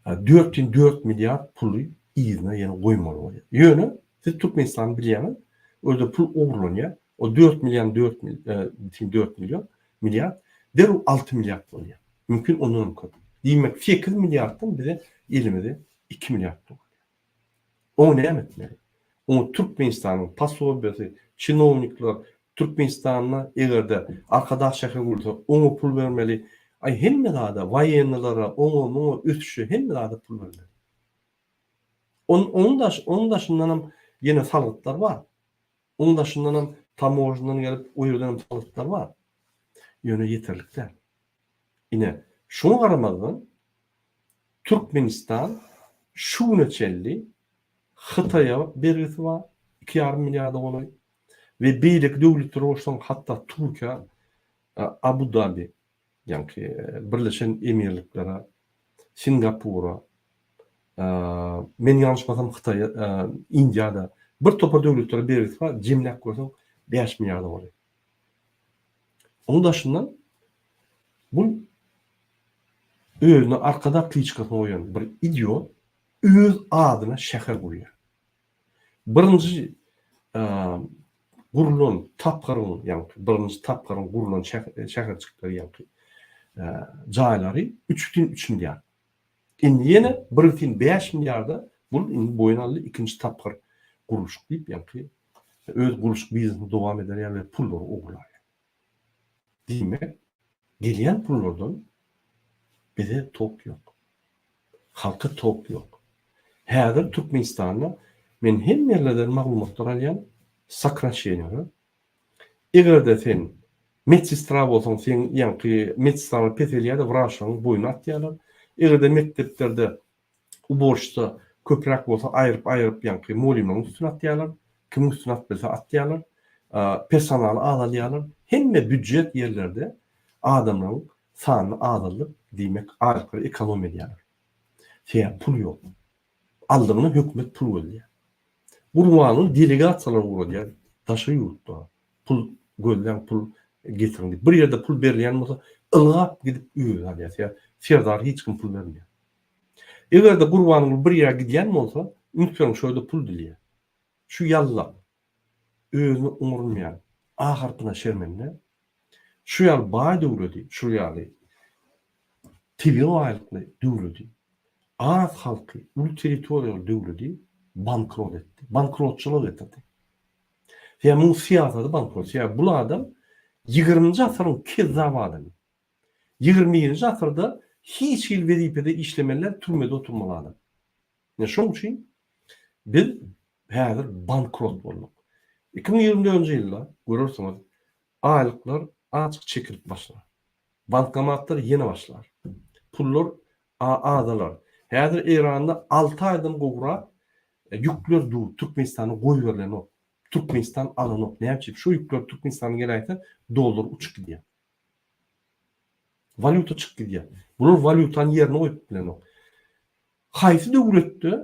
4 milyar pulu iyine yani koymalı. Yönü siz Türkmenistan biliyorsunuz. Orada pul oğurlanıyor. O 4 milyon milyar deru 6 milyar oluyor. Mümkün onun kadar. Demek 8 milyardan bize elimizde 2 milyar oluyor. O ne etmeli? O Türkmenistan'ın pasorbesi, çinovnikler Türkmenistan'la eğer de arkadaş şehir olursa ona pul vermeli. Ay hem de daha vayenlara onu ötüşü hem de daha pul vermeli. Onun dışından yine salıtlar var. Onun dışından tam orijinal gelip o yerden salıtlar var. Yönü yeterlikler. Yine şunu aramadın Türkmenistan şu neçelli Xitay'a berisi var. 2,5 milyar dolar. Ve beylik devletleri olsan hatta Türkiye, Abu Dhabi, yani Birleşen Emirliklere, Singapur'a, men yanlışmasam Xitay'a, India'da bir topa devletlere berisi var. Cemlek koysan 5 milyar dolar. Onun dışından bu özüne arkada kıyçkasına oyan bir idiot öz adına şehir kuruyor. Birinci kurulan tapkarın yani birinci tapkarın kurulan şehir çıktığı yani cayları 3,3 milyar. Şimdi yine 1,5 milyarda bunun boyunallı ikinci tapkar kuruluş deyip yani öz kuruluş biznesini devam eder yani pulları oğurlar. Değil mi? Gelen pullardan bize top yok. Halka top yok. Häzir Türkmenistan'da men hem yerlerden maglumatlar alýan sakraşýany. Eger sen medistra bolsaň sen ýa-ni medistra petelýada wraşlaryň boýuna atýarlar. Eger mekteplerde uborçda köprek bolsa aýryp ýa-ni molimlaryň üstüne atýarlar. Kim üstüne atmasa atýarlar. Personal alýarlar. Hemme büdjet yerlerde adamlaryň sanyny azalyp diýmek aýryk ekonomi edýärler. Şeýle pul ýok. Aldığını hükümet pul veriyor. Burmanın delegatsiyalar uğradı. Taşı yurtta. Pul gölden pul getirin. Bir yerde pul verilen olsa ılgap gidip üyüyor. Yani Serdar hiç kim pul vermiyor. Eğer de burmanın bir yere gidiyen mi olsa ünlüyorum şöyle pul diliyor. Şu yalla özünü umurmayan ahırtına şermenine şu yal bağ devleti, şu yalı TV aylıklı devleti Arap halkı, ulu territorial devleti bankrot etti. Bankrotçılık etti. Yani bu siyaseti bankrot. Yani bu adam 20. asırın kezzabı adamı. 20. asırda hiç il vazifede işlemeler türmede oturmalı adam. Yani şunun için biz hazır bankrot olduk. 2024 yılda görürsünüz aylıklar açık çekilip başlar. Bankomatlar yeni başlar. Pullar adalar. Hazır İran'da 6 aydan gogura yükler du Türkmenistan'a koy verilen o. Türkmenistan alan o. Ne yapacak? Şu yükler Türkmenistan'a gelerken dolar uçuk gidiyor. Valuta çık gidiyor. Bunun valutanın yerine koyup bilen o. Haysi devlette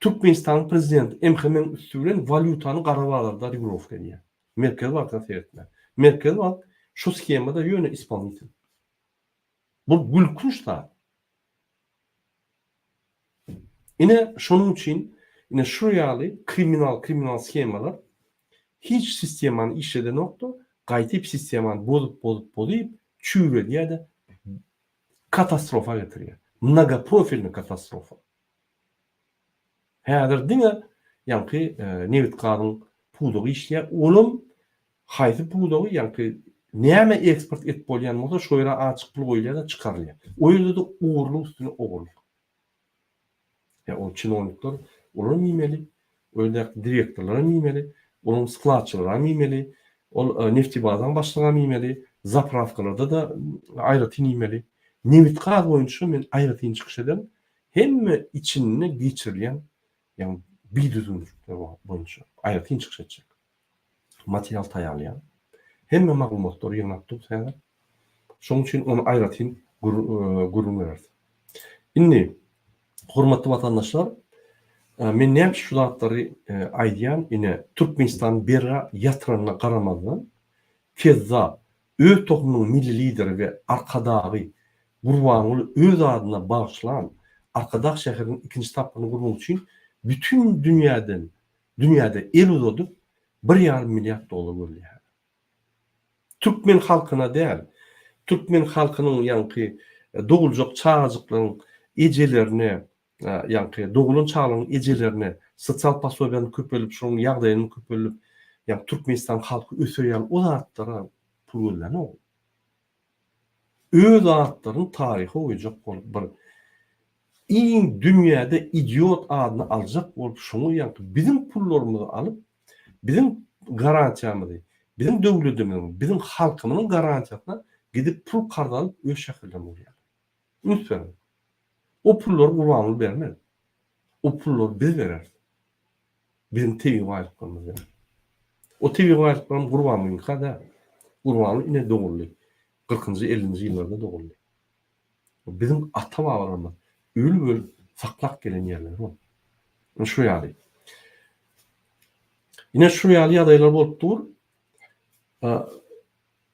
Türkmenistan prezidenti Emhemen üstüyle valutanın karavalarda regulovka diye. Merkez Bank'a seyretme. Merkez Bank şu skemada yöne İspanya'ydı. Bu gülkünç da. Yine şunun için yine şuraya kriminal skemalar hiç sistemanı işleden nokta kayıtip sistemanı bozup çürüyor diye de katastrofa getiriyor. Naga profilni katastrofa. Häzir diňe ýanky Newit Garyň pudugy işleýär. Olum haýsy pudugy ýanky näme eksport etip bolýan bolsa şo ýere açyk pul goýulýar da çykarylýar. O ýerde de uğurlyk üstüne uğurlyk. Ya o çinovnikler olar mimeli, öyle direktorlar mimeli, onun skladçılar mimeli, o neftibazdan başlayan mimeli, zapravkalarda da aýratyn mimeli. Newit Gary boýunça men aýratyn çykyş edem. Hemme içinde geçirilen yani bir düzünlükler boyunca aýratyn çykyş etjek. Material taýýarlaýan. Hemme maglumatlar ýygnapdyk säňe. Şoň üçin onu aýratyn gurum berdi. Indi hormatly vatandaşlar, men näme şu zatlary aýdýan, ine Türkmenistan berra ýatranyna garamazdan Fezza öz toplumynyň milli lideri we arkadagy Gurbanoğlu öz adyna bagyşlan Arkadaş şäheriniň ikinji tapyny gurmak üçin bütün dünyada el uzadyp 1,5 milliard dolar berýär. Türkmen halkyna däl, Türkmen halkynyň ýanky doguljak çağajyklaryň ejelerini, ýanky dogulun çağlaryň ejelerini, sosial pasobiýany köpelip, şonuň ýagdaýyny köpelip, ýa Türkmenistan halky ösürýän o zatlara pul berýär. Öz zatlaryň taryhy oýjak bolup bir dünyada idiot adyny aljak bolup şoňa ýanky bizim pullarymyzy alyp, bizim garantiýamyzy, bizim döwletimiň, bizim halkymyň garantiýasyna gidip pul kardalyp öz şäherlerine bolýar. Lütfen. O pullar Gurbanoğlu bermez. O pullar biz berer. Bizim tegi gaýryklarymyz berer. O tegi gaýryklarym Gurbanoğluň kada. Gurbanoğlu ine dogully. 40-njy 50-nji ýyllarda dogully. Bizim ata-babalarymyz ölüp saklak gelen yerler var. Şu ýaly. Yine şu ýaly ýagdaýlar bolup dur.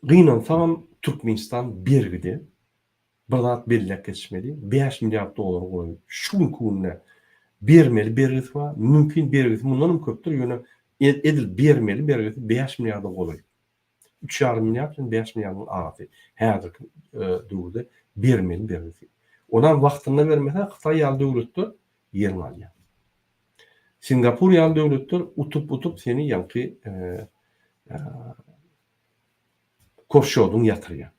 Gynansaň Türkmenistan bergidi. Bir zat belläp geçmeli. 5 milliard dolar goýup şu günne bermeli bergisi var. Mümkin bergisi mundan köpdür. Ýöne edil bermeli bergisi 5 milliard goýup. 3,5 milliard 5 milliardyň arasy. Häzirki döwürde bermeli bergisi. Onan wagtynda bermese Xitay ýaly döwletler ýerini alýar. Singapur ýaly döwletler utup seni ýanky korşodyň ýatyrýar.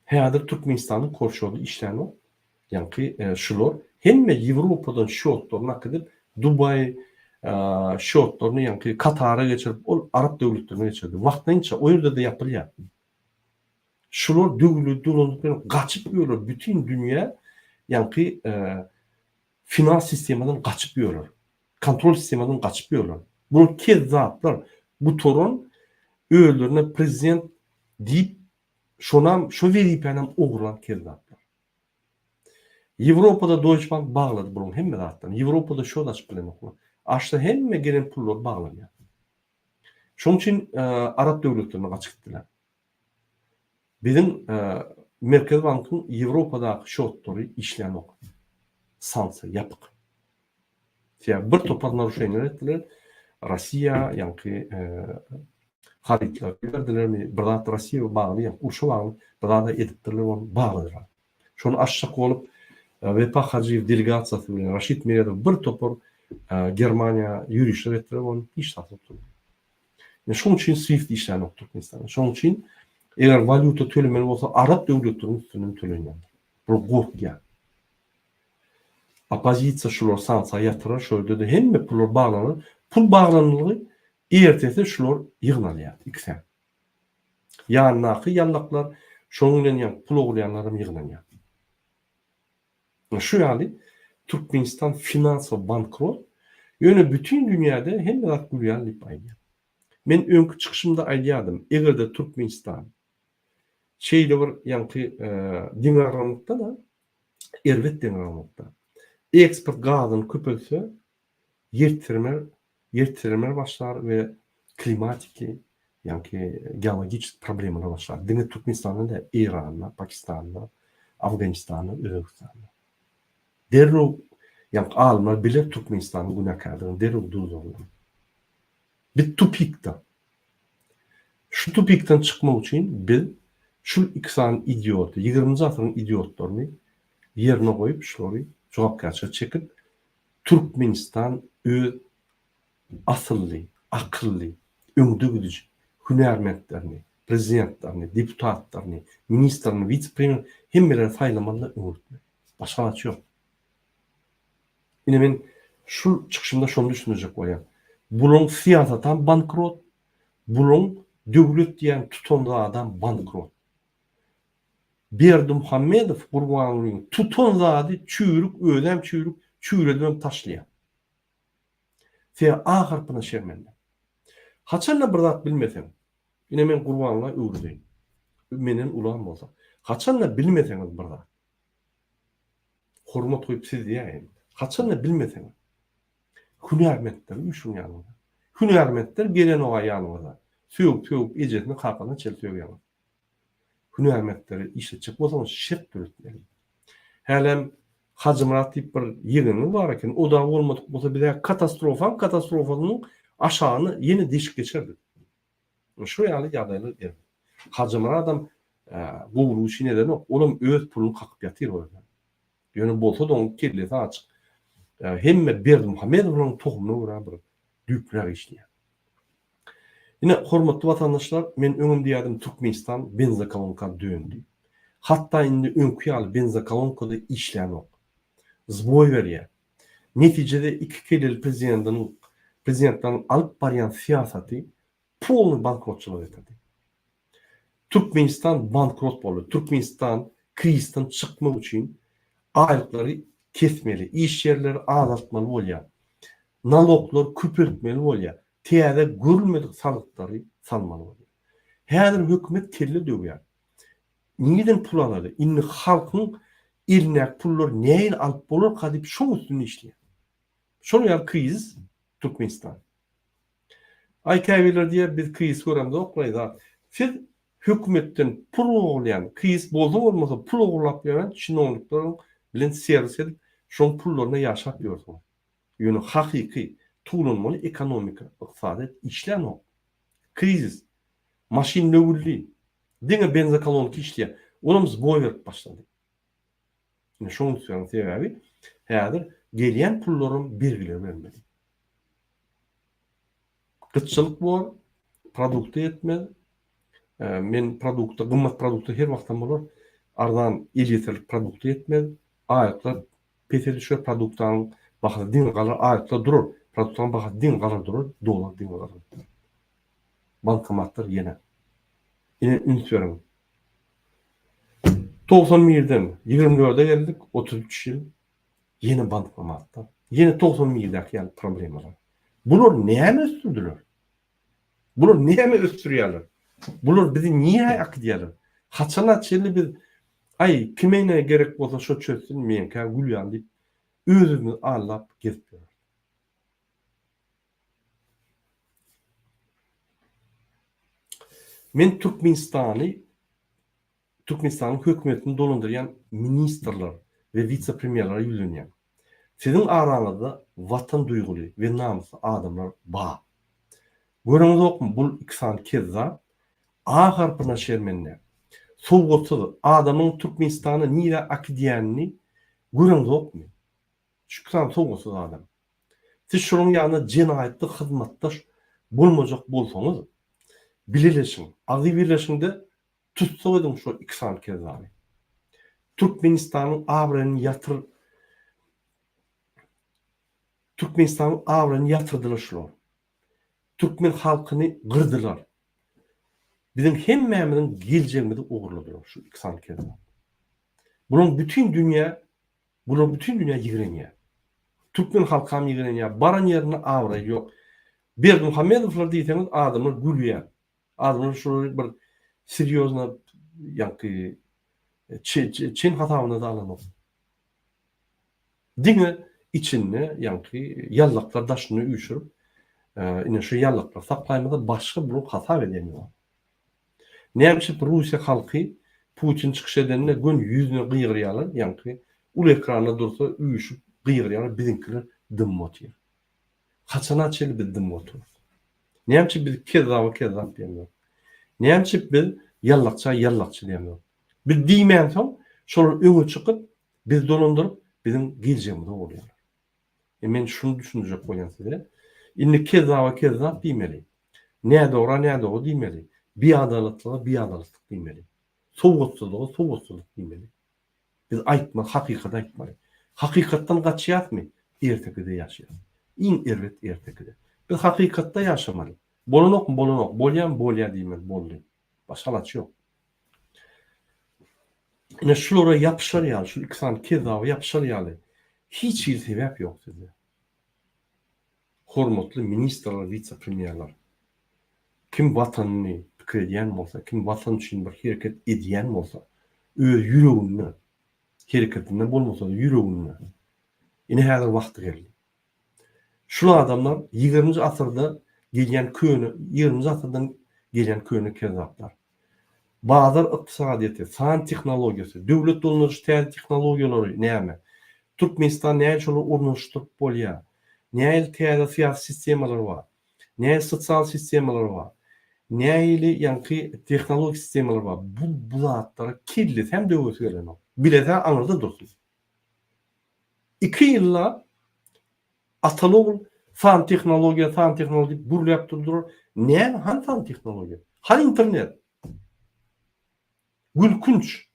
Häzir Türkmenistanyň korşody işlerini ýanky şular hemme Ýewropadan şotlaryna gidip Dubay şotlaryny ýanky Katara geçirip ol Arap döwletlerine geçirdi. Wagtynça o ýerde de ýapylýar. Şular döwletlerden gaçyp ýörler. Bütün dünýä ýanky finans sisteminden gaçyp ýörler. Kontrol sisteminden gaçyp ýörler. Bu kez zatlar bu torun öýlerine prezident diýip şonam şu veripänam ogurlan kez zatlar. Ýewropada Deutsche Bank baglady bunuň hemme zatlaryny. Ýewropada şo da açyp bilenoklar. Aşda hemme gelen pullar baglanýar. Şoň üçin Arap döwletlerine gaçyp gitdiler. Bizim Merkez Bankyň Ýewropadaky şotlary işlenok. Sanksiýa ýapyk. Bir topar naruşenler etdiler. Rossiya ýanky haritlar berdilermi? Bir zat Rossiýa bagly, urşa bagly, bir zat da edipdirler onu baglydylar. Şonu aşşak bolup Vefa Hacıyev delegasiýasy bilen Raşid Merýedow bir topar Germaniýa ýürüşler etdiler onu iş satyp durdy. Şoň üçin SWIFT işlenok Türkmenistanda. Şoň üçin eger valuta tölemeli bolsa Arap döwletleriniň üstünden tölenýär. Bu gorkýar. Opozisiýa şular sansa ýatyrar, şöyle de hemme pullar baglanýar. Pul baglanýanlygy ertesi şular ýygnalýar. İkisi. Ýanynaky ýallaklar, şoň bilen pul ogurlayanlarym ýygnalýar. Şu ýaly Türkmenistan finans we bankrot. Ýöne bütün dünýäde hemme zat gülýän diýip aýdýar. Men öňkü çykyşymda aýdýardym, egerde Türkmenistan şeýle bir ýanky diňarlykda da erwet diňarlykda eksport gazyny köpelse ýertirme başlar we klimatiki ýanky geologik problemler başlar. Diňe Türkmenistanda da Iranda, Pakistanda, Afganistanda, Özbekistanda. Derrow ýanky alymlar biler Türkmenistanyň günäkärdigini derrow durdurlar. Bir tupikda. Şu tupikden çykmak üçin biz Şu ikisinin idiotu, 20. asrın idiotlarını yerine koyup şory jogapkärçilik çekip Türkmenistan öz asylly, akylly, öňde güdüji hünärmentlerini, prezidentlerini, deputatlaryny, ministrlerini, vice-premier hemmeleri saýlamanda öňürtmek. Başga açy ýok. Ine men şu çykyşymda şonu düşünjek bolýar. Bulan siyasatan bankrot, bulan döwlet diýen tutanly adam bankrot. Berdimuhammedow Gurbanowyň tutan zady çüýrük ödem çüýredem taşlaýar. Fe ahyrpyna şermende. Haçanla bir zat bilmeseň, ine men Gurbanyla öwürdeýin. Menen ulan bolsa. Haçanla bilmeseňiz bir zat. Hormat goýup siz diýäň. Haçanla bilmeseň. Hünärmentler üçin ýanyňda. Hünärmentler gelen oga ýanyňda. Söýüp ejetini kakana çeltiýär ýanyňda. Hünärmentleri işletjek bolsaňyz şert döretmeli. Hälem Hacımrat diýip bir ýigini bar eken, o da bolmadyk bolsa bir katastrofanyň aşagyny ýene deşik geçerdi. Şu ýaly ýagdaýlar eder. Hacımrat adam gowru işi neden olam öz puluny kakyp ýatyr bolsa. Ýöne bolsa da onuň kellesi açyk. Hemme Berdimuhammedowyň tohumuna görä bir düýpler işleýär. Ine hormatly watandaşlar, men öňümde ýadım Türkmenistan benzokolonka döndü. Hatta indi öňkü ýaly benzokolonka da işlänok. Zboy berýär. Netijede iki keleli prezidentden alyp barýan siýasaty polny bankrotçylyk etdi. Türkmenistan bankrot boldy. Türkmenistan krizden çykmak üçin aýlyklary kesmeli, iş yerleri azaltmaly bolýar. Naloglar köpürtmeli bolýar. Täze görülmedik salyklary salmaly bolýar. Häzir hökümet kelli döwýär. Niden pul alady? Inni halkyň ilnek pullar näýe alyp bolar kadyp şoň üstüne işleýär. Şoň ýaly kriz Türkmenistan. Aýkaýbylar diýär biz kriz göremde oklaýda. Siz hökümetden pul oglaýan, kriz bolsa bolmasa pul oglap ýören çynowniklaryň bilen servis edip şoň pullaryna ýaşap ýördiň. Ýöne hakyky tuğlanmaly ekonomika, ykdysadat işlän o. Kriz, maşin nöwürli, diňe benzokolonka işleýär. Onamyz boý berip başlady. Ine şoň üçin sebäbi häzir gelýän pullarym belgilep bermeli. Gytçylyk bor, produkty etmez. Men produkty, gymmat produkty her wagtdan bolar. Arzan ilýetirlik produkty etmez. Aýatlar petrol şu produktyň bahasy diň galar aýatlar durur. Produktyň bahasy diň galar durur, dolar diň galar. Bankomatlar ýene. Ine ünsüýärem. 91-den 24'e geldik, 33 ýyl ýene bankomatlar. Ýene 90-ýyldaky ýaly problemalar. Bular näme östürdiler? Bular näme östürýärler? Bular bizi niye akdýarlar? Haçana çelli biz ay kimene gerek bolsa şo çözsün men ka gülýan diýip özüni allap gezip ber. Men Türkmenistan'ın hökümetini dolandıryan ministrler ve vice-premierler ýülenýär. Sizin aranızda vatan duygulu ve namuslu adamlar ba. Görüňiz okmy bul ikisany kezza ahyrpyna şermenler. Sowgatsyz adamyň Türkmenistany niýe akdýanyny görüňiz okmy? Şükran sowgatsyz adam. Siz şonuň ýanyna jenaýatly hyzmatdaş bolmajak bolsaňyz bileşiň, agy birleşiňde tutsa edin şu ikisany kezany. Türkmenistanyň awrany ýatyrdylar şular. Türkmen halkyny gyrdylar. Bizim hemmämiziň geljegimizi ogurladylar şu ikisany kezany. Bular bütün dünýä ýigrenýär. Türkmen halkam ýigrenýär. Baran ýerine awra ýok. Berdimuhammedowlar diýseňiz adamlar gülýär. Adamlar şu bir seriozna ýa-ki çin hatawyna da alanok. Diňe içinde ýa-ki ýallaklar daşyny üýşürip ine şu ýallaklar saklaýmada başga bir hata edýär. Näme Russiýa halky Putin çykyş edenine gün ýüzüne gıýgyrýarlar, ýa-ki ul ekranda dursa üýşüp gıýgyrýarlar, biziňkiler dym otýar. Haçana çeli biz dym oturur. Näme biz kezap diýenler. Näme biz Yallakça diýenler. Bir diýmän soň şolar öňe çykyp biz dolandyryp bizim geleceğimizi bolýar. Men şunu düşünjek bolýan size. Indi keza diýmeli. Näde ora näde o diýmeli. Biadalatlyk diýmeli. Sowgutsuzlyk diýmeli. Biz hakykat aýtmaly. Hakykatdan gaçýarmy? Ertekide ýaşaýar. İň erwet ertekide. Biz hakykatda ýaşamaly. Bolanokmy bolanok, bolýan diýmeli, boldy. Başga alaçy ýok. Ine şulara yapışar ýaly, şu ikisany kezawy yapışar ýaly. Hiç bir sebäp ýok sizde. Hormatly ministrler, vice-premierler. Kim watanyny pikir edýän bolsa, kim watan üçin bir hereket edýän bolsa, öz ýüregini, hereketinde bolmasa da ýüregini. Ine häzir wagty geldi. Şu adamlar 20-nji asyrda gelýän köni, 20-nji asyrdan gelýän köni kezaplar. Bazar ykdysadyýety, san tehnologiýasy, döwlet dolanýaryş tehnologiýalary näme? Türkmenistan näme şolar ornaşdyryp bolýar? Näme täze syýasy sistemalar bar? Näme sosial sistemalar bar? Näme ýanky tehnologik sistemalar bar? Bu zatlara kirli hem döwlet gelenok. Bilese aňyrda dursun. 2 ýylla atalogul fan tehnologiýa burlap durdur. Näme han fan tehnologiýa? Han internet. Gülkünç.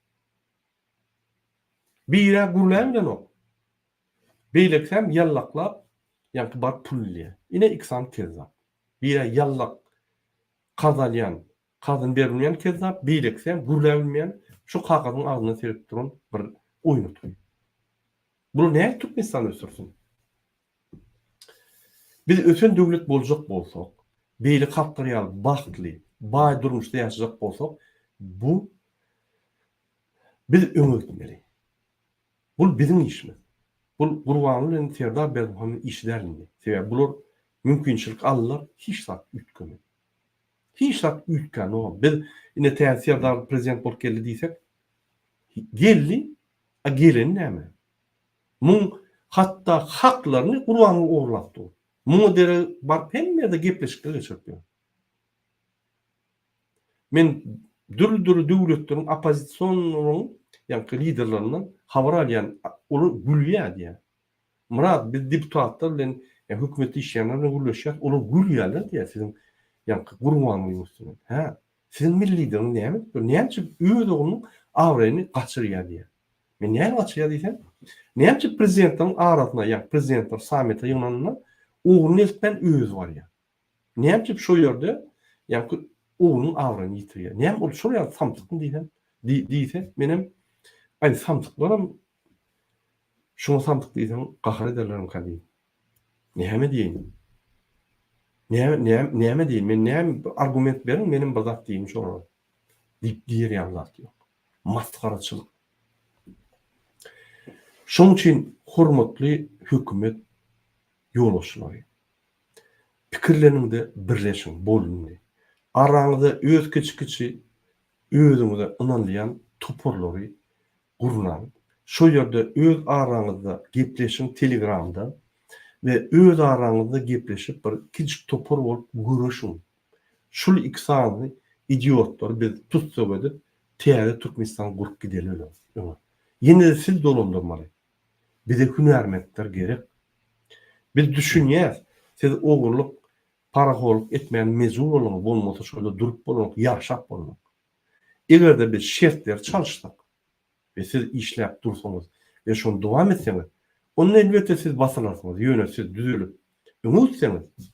Bire gurlangan o. Beyleksem yallaklap ýanky bar pully. Ine iksan kezzap. Bire yallak kazalyan, kazyn bermeýän kezzap, beyleksem gurlanmaýan şu kakadyň agyna serip duran bir oýnaty. Bu näme Türkmenistan ösürsin? Biz ösen döwlet boljak bolsak, beýle haklarýal, bagtly, baý durmuşda ýaşajak bolsak, bu biz öňe gitmeli. Bu bizim işimiz. Bu Gurbanly bilen Serdar Berdimuhamyň işlerinde. Sebäbi bular mümkinçilik allar hiç zat ütgeni. Hiç zat ütgen o. Biz ine Serdar prezident bolup geldi diýsek, geldi, gelen näme? Muň hatda haklaryny Gurbanly ogurlatdy. Muňa dere bar hemmede gepleşikler geçirdi. Men dürli döwletleriň opozisiýonyň ýanky liderlerinden habar alýan, olu gülýär diýär. Murat biz deputatlar bilen hökümet işleyenler bilen gülleşýär, olu gülýärler diýär sizin ýanky Gurbanly üstüne. Ha, sizin milli lideriniz näme? Näçe öz ogynyň awraýyny gaçyrýar diýär. Men näme gaçyrýar diýsem, näçe prezidentiň arasyna, ýa prezidentler samita ýygnanyna ogyny eltmen öz barýar. Näçe şu ýerde ýanky ogynyň awraýyny ýitirýär. Näme ol şol ýa samtykyn diýse, menem aýdy samtyklarym şoňa samtyk diýsem gahar ederlerim kady. Näme diýin? Näme diýin? Men näme argument berin, menim bir zat diýim şol. Diýer ýanlar ýok. Maskaraçylyk. Şoň üçin hormatly hökümet ýolbaşçylary, pikirleriňizde birleşiň, bolundy. Araňyzda öz kiçi özüňizde ynanlaýan toporlary gurulan. Şu ýerde öz araňyzda gepleşiň Telegramda we öz araňyzda gepleşip bir kiçik topor bolup görüşiň. Şul iksany idiotlar biz tutsak edip täze Türkmenistan gurup gideler. Ýene siz dolandyrmaly. Bize hünärmetler gerek. Biz düşünýär, siz ogurluk, paraholuk etmeýän mezun bolmasa şöyle durup bolanok, ýaşap bolanok. Egerde biz şertler çalışsak ve siz işläp dursaňyz ve şonu dowam etseňiz, onu elbette siz basalarsyňyz, ýöne siz düzülüp öňütseňiz,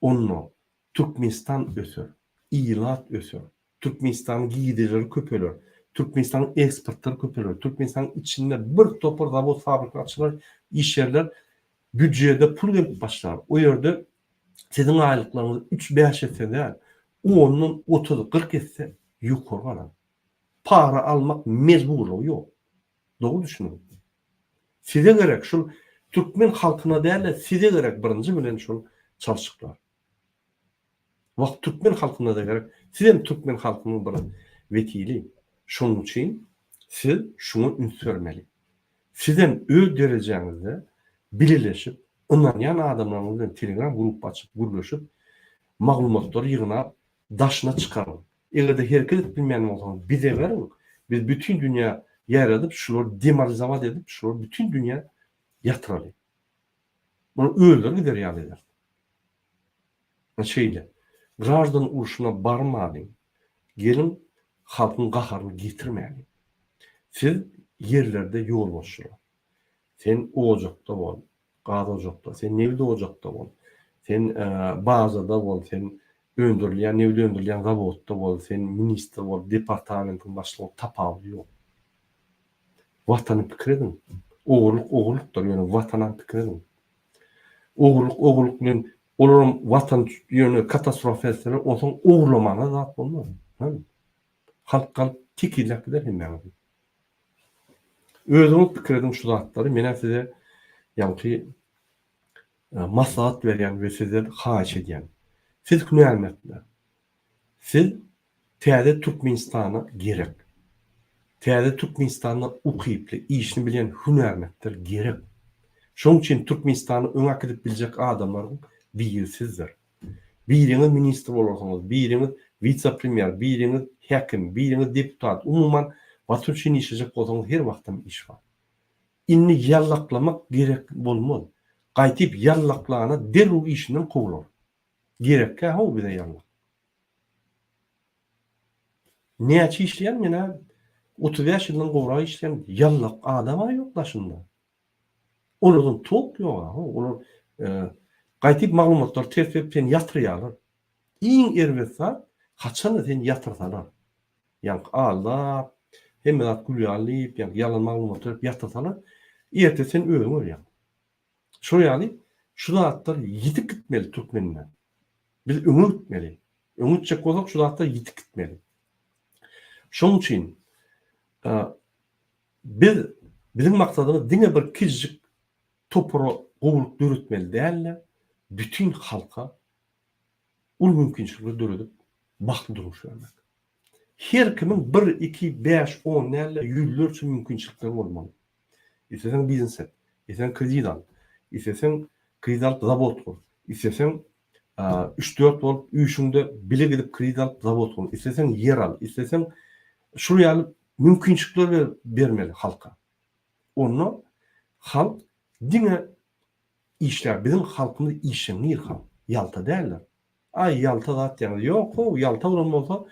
onu Türkmenistan öser, ilat öser, Türkmenistan giýdileri köpeler, Türkmenistan eksportları köpeler, Türkmenistan içinde bir topar zavod fabrikaçylar, iş yerler, büdjede pul gelip başlar. O ýerde sizin aýlyklaryňyz 3-5 etse, onun 30-40 etse ýokary galan. Para almak mezburlygy ýok. Dogry düşünün. Size gerek şol Türkmen halkyna däl, size gerek birinji bilen şol çalşyklar. Wagt Türkmen halkyna da gerek. Sizem Türkmen halkynyň bir wekili. Şonuň üçin siz şunu ünsürmeli. Sizem öz derejeňizde bileşip, ynanýan adamlaryň bilen Telegram grup açyp, gürleşip, maglumatlary ýygnap, daşyna çykaryn. Egerde hereket bilmeyen bolsaňyz bize berin. Biz bütün dünya yaradyp şular demoralizować edip şular bütün dünya yatıraly. Bunu öldürüp gider ýalylar. Şeýle. Gраждан uruşuna barmadyň. Gelin halkyň gaharyny getirmäli. Siz yerlerde ýol boşlar. Sen ojakda bol, gaz ojakda, sen nevde ojakda bol. Sen bazada bol, sen öndürilýän, nevde öndürilýän zawodda bol, sen ministr bol, departamentin başlygy tapawy ýok. Watany pikir edin. Oğurlukdur, ýöne watana pikir edin. Oğurluk bilen olaryň watan ýöne katastrofa etseler, oňsoň oğurlamana zat bolmaz. Halk tikilek gider hemme. Özüňiz pikir edin şu zatlary. Mene size ýa-ni maslahat berýän we size haýyş edýän. Siz hünärmetler. Siz täze Türkmenistana gerek. Täze Türkmenistana ukyply, işini bilen hünärmetler gerek. Şoň üçin Türkmenistany öňe gidip biljek adamlaryň biri sizdir. Biriňiz ministr bolarsyňyz, biriňiz vice-premier, biriňiz häkim, biriňiz deputat. Umuman wagt üçin işlejek bolsaňyz her wagtym iş bar. Inni ýallaklamak gerek bolmaz. Gaýtyp ýallaklana derru işinden kowlar. Gerekkä haw bize ýallak. Näçe işleýän mene 35 ýyldan gowra işleýän ýallak adama ýoklaşynda. Onların tok yok. Onlar gaytik maglumatlar tertipten yatırıyorlar. İn ervesa haçan sen yatırsalar. Yani Allah hem de kulyalayıp yani yalan maglumatlar yatırsalar. Iyete sen öğrenir ya. Şu yani şu zatlar yitip gitmeli Türkmenler. Biz ümit gitmeli. Ümitçek olsak şu zatlar yitip gitmeli. Şoň üçin bizim maksadımız dine bir kizcik topuru gowuluk döretmeli däller. Bütün halka ul mümkinçilikleri döredip bakty durmuş vermek. Her kimin 1, 2, 5, 10 näle ýüzlerçe mümkinçilikleri bolmaly. Isesen biznes et, isesen kredit al, isesen kredit alıp zabot kur, isesen 3-4 bolup üýüşünde bile gidip kredit alıp zabot kur, isesen yer al, isesen şuraya alıp mümkinçilikler bermeli halka. Onu halk dine işler, bizim halkımız işini halk. Yalta derler. Ay yalta zat yani. Yok o yalta olan olsa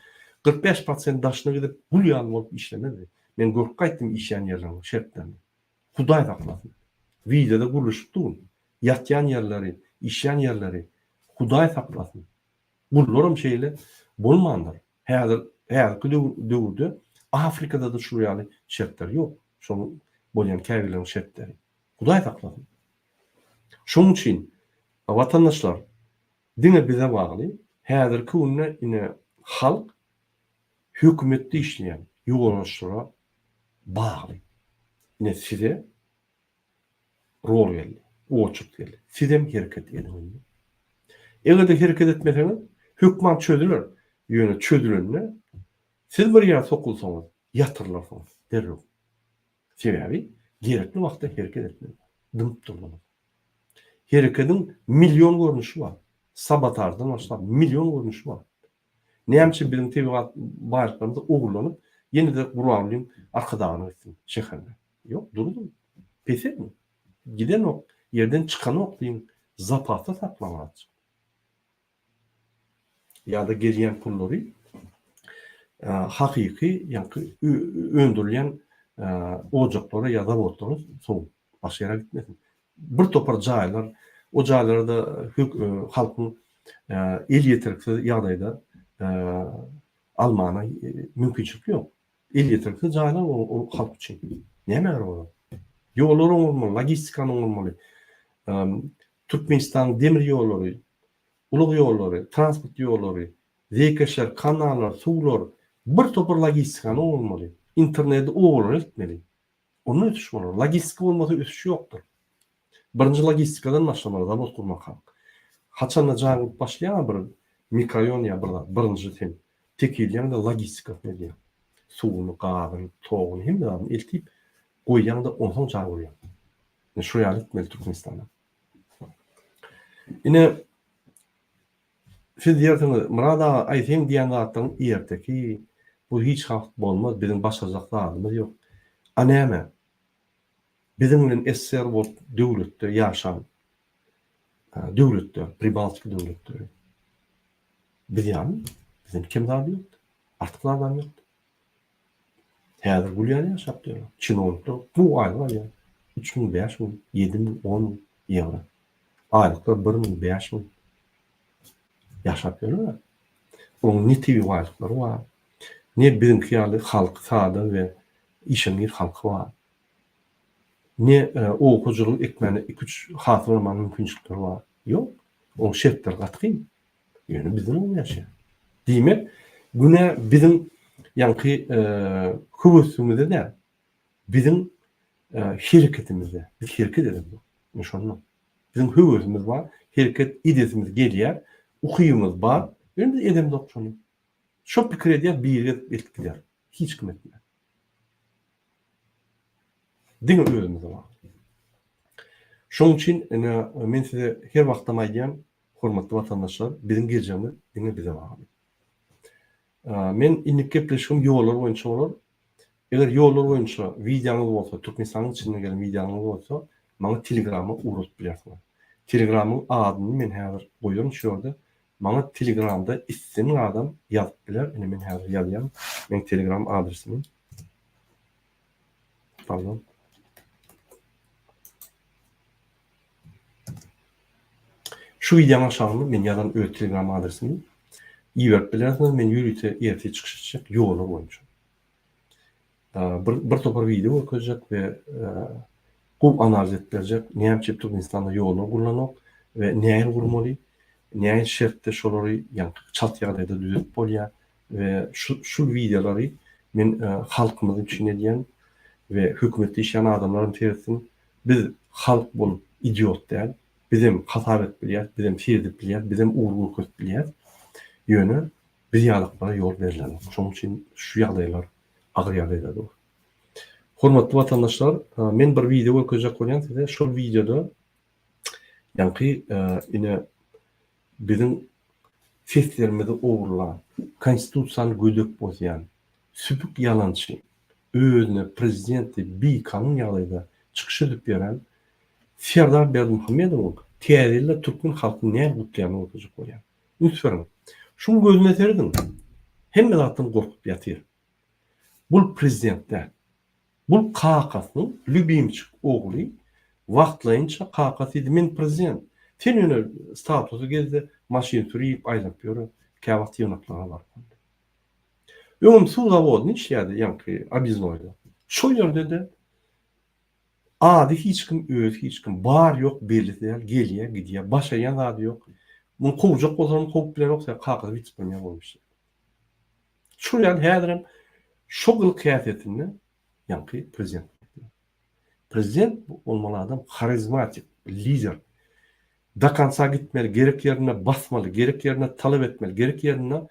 45% daşına gidip bul yanım olup işlemedi. Ben korku ettim işleyen yerlerini, şertlerini. Huday saklasın. Videoda kuruluştuğum. Yatyan yerleri, işleyen yerleri. Huday saklasın. Bulurum şeyle bulmanlar. Her dövrde Afrika'da da şuraya şertler yok. Şunu bolyan kevlerin şertleri. Huday saklasın. Şoň üçin watandaşlar dine bize bagly. Häzirki günde ine halk hökümetde işleyen ýoldaşlara bagly. Ine size rol geldi, oçuk geldi. Sizem hereket edin. Egerde hereket etmeseňiz hökman çödüler. Ýöne çödülenle siz bir ýere sokulsaňyz ýatyrlarsınız. Derrüw. Sebebi gerekli wagtda hereket etmeli. Dymyp durmaly. Hereketin milyon görünüşü var. Sabotajdan başlap milyon görünüşü var. Näçe bizim tebigat baýlarymyzda ogurlanyp, ýene de guralym arkadagyny etsin şeherde. Yok, durdum. Pes etme. Giden ok, yerden çıkan ok diýin, zapata saklamaly. Ya da geriyen pulları hakyky, ýa-ni öndürilýän ojaklara ýa-da botlara soňup başga ýere gitmesin. Bir topar jaýlar, o jaýlarda halkyň el ýetirikli ýagdaýda almana mümkinçilik ýok. El ýetirikli jaýlar o halk üçin. Näme bar? Ýollar olmaly, logistika olmaly. Türkmenistan demir ýollary, ulug ýollary, transport ýollary, zekaşlar, kanallar, suwlar, bir topar logistika olmaly. İnternetde oğurlar etmeli. Onu ötüş bolar. Logistika olmasa ötüş ýokdur. Birinci logistikadan başlamaly, zabot kurmak halk. Haçanda jaňyp başlaýan bir mikroýon ýa birinji tem. Tekilýän de logistika edýär. Suwuny, gazyny, togyny hemme eltip goýýanda onsoň jaňyp. Şu ýaly etmeli Türkmenistana. Ine siz diýersiniz, Murad aga aýtayım diýen zatdan ýerdeki bu hiç hak bolmaz, bizim başaracak zalymyz ýok. A näme? Bizim bilen esser bolup döwletde ýaşan, döwletde, Pribaltik döwletde. Bizim kim zady ýok. Artyk adam ýok. Häzir gulýan ýaşap dur. Çynowlukda bu aýlyk ýa 3000, 5000, 7000, 10 euro. Aýlykda 1000, 5000 ýaşap dur. Onun ne tibi aýlyklary bar. Ne bizimki ýaly halk sada we işemir halky bar. Ne okujulyk ekmeni 2-3 hatır bolman mümkinçilikleri bar. Ýok. O şertler gatky. Ýöne bizim ýaşa. Diýmek, güne bizim ýanky kubusumyzda da bizim şirketimizde, biz şirket edelim bu. Şonu. Bizim hüwürimiz bar, şirket idesimiz gelýär, ukyýymyz bar, biz edem dok şonu. Şo pikir edýär, bir ýere etkiler. Hiç kim etmez. Diňe özümizde bar. Şoň üçin men size her wagtda aýdýan, hormatly watandaşlar, bizim geleceğimiz diňe bize bar. Men indik gepleşim ýollar boýunça bolar. Eger ýollar boýunça videoňyz bolsa, Türkmenistanyň içinde gelen videoňyz bolsa, maňa Telegram'a urutup bilýärsiňiz. Telegram'yň adyny men häzir goýarym şu ýerde. Maňa Telegram'da ismin adam ýazyp biler. Ene men häzir ýazýan. Men Telegram adresimi. Pardon. Şu videoň aşagyny men ýazan öz Telegram adresimi. Ýerip bilersiňiz, men ýürüýte erti çykyş etjek ýollar boýunça. Bir topar video okuyacak ve kup analiz ettirecek. Näçe Türkmenistanda ýollar gullanok we näme gurmaly, näme şertde şolary ýa çat ýagdaýda düzüp bolýar we şu videolary men halkymyzyň içine diýen we hökümetde işleyen adamlaryň tersin biz halk bolup idiot däl, bizim hata et bilýär, bizim firdip bilýär, bizim uğurluk köp bilýär. Ýöne biz ýalyklara ýol berilýär. Şoň üçin şu ýagdaýlar agyr ýagdaýlar. Hormatly watandaşlar, men bir video okuyjak bolýan size. Şol videoda ýanky ine bizim feslerimizi ogurlan, konstitusiýany gödök bozýan, süpük ýalançy, özüne prezidenti biýkanyn ýagdaýda çykyş edip beren Serdar Berdimuhammedow täzeli türkmen halkyny näme gutlaýany okuyjak bolýan. Ünsüň. Şunu gözüne terdim. Hemme zatdan gorkup ýatyr. Bul prezidentler, bul Kakasyň lübimçik ogly wagtlaýynça Kakasy men prezident. Tenüne statusu gezdi, maşyn sürýip aýlap ýöre, käwagt ýonaklara bar. Öňüm suw zawodyny işlärdi, ýanky Abiznoýda. Şo ýerde de ady hiç kim bar ýok belirtýär, gelýär, gidýär, başa ýazady ýok. Bunu kovjak bolsam kovup bilen oksa kakasy bitip bilmän bolmuş. Şu ýan häzirim şo gyl kıyafetini ýanky prezident. Prezident bolmaly adam karizmatik, lider. Da kansa gitmeli, gerek yerine basmaly, gerek yerine talep etmeli, gerek yerine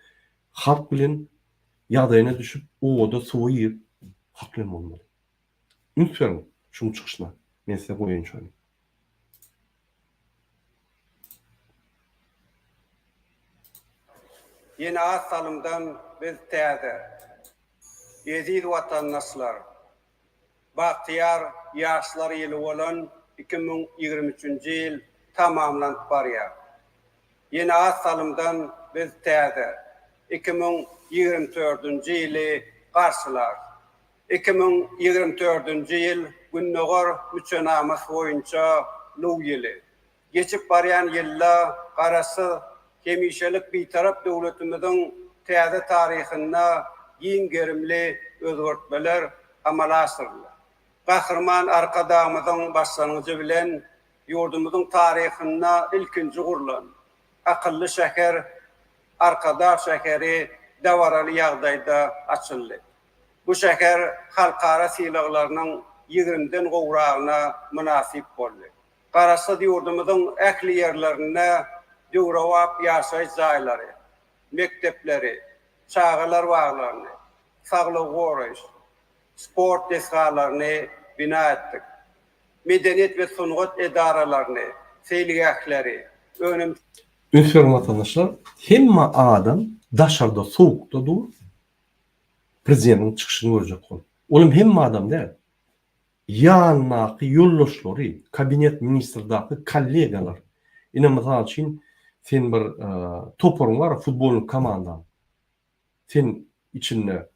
halk bilen ýagdaýyna düşüp oda suwýyp hakly bolmaly. Ünsüň şunu çykyşna men size goýan şonu. Yeni asalımdan biz täze Ýezid watandaşlar Bahtiyar ýaşlar ýyly bolan 2023-nji ýyl tamamlanyp barýar. Yeni asalımdan biz täze 2024-nji ýyly garşylar. 2024-nji ýyl günnäger müçenamas boýunça nuw ýyly. Geçip barýan ýyllar garasy hemişelik bir taraf devletimiziň täze taryhyna ýen gerimli özgertmeler amala asyrlar. Gahrman arkadamyzyň başlangyjy bilen ýurdumyzyň taryhyna ilkinji gurulan akylly şäher arkada şäheri dawaraly ýagdaýda açyldy. Bu şäher halkara sylaklarynyň 20den gowragyna münasip boldy. Garasy ýurdumyzyň ähli ýerlerine Döwrawap ýaşaý zaýlary, mektepleri, çağalar baglaryny, saglyk goraýyş, sport desgalaryny bina etdik. Medeniýet we sungat edaralaryny, seýligähleri, önüm Ünsüren vatandaşlar, hemme adam daşarda soğukta dur, prezidentin çıkışını görecek ol. Oğlum hemme adam der. Yanaki yoldaşları, kabinet ministerdaki kollegalar. Ine mesela için sen bir toporun var, futbolun komandan. Sen içinde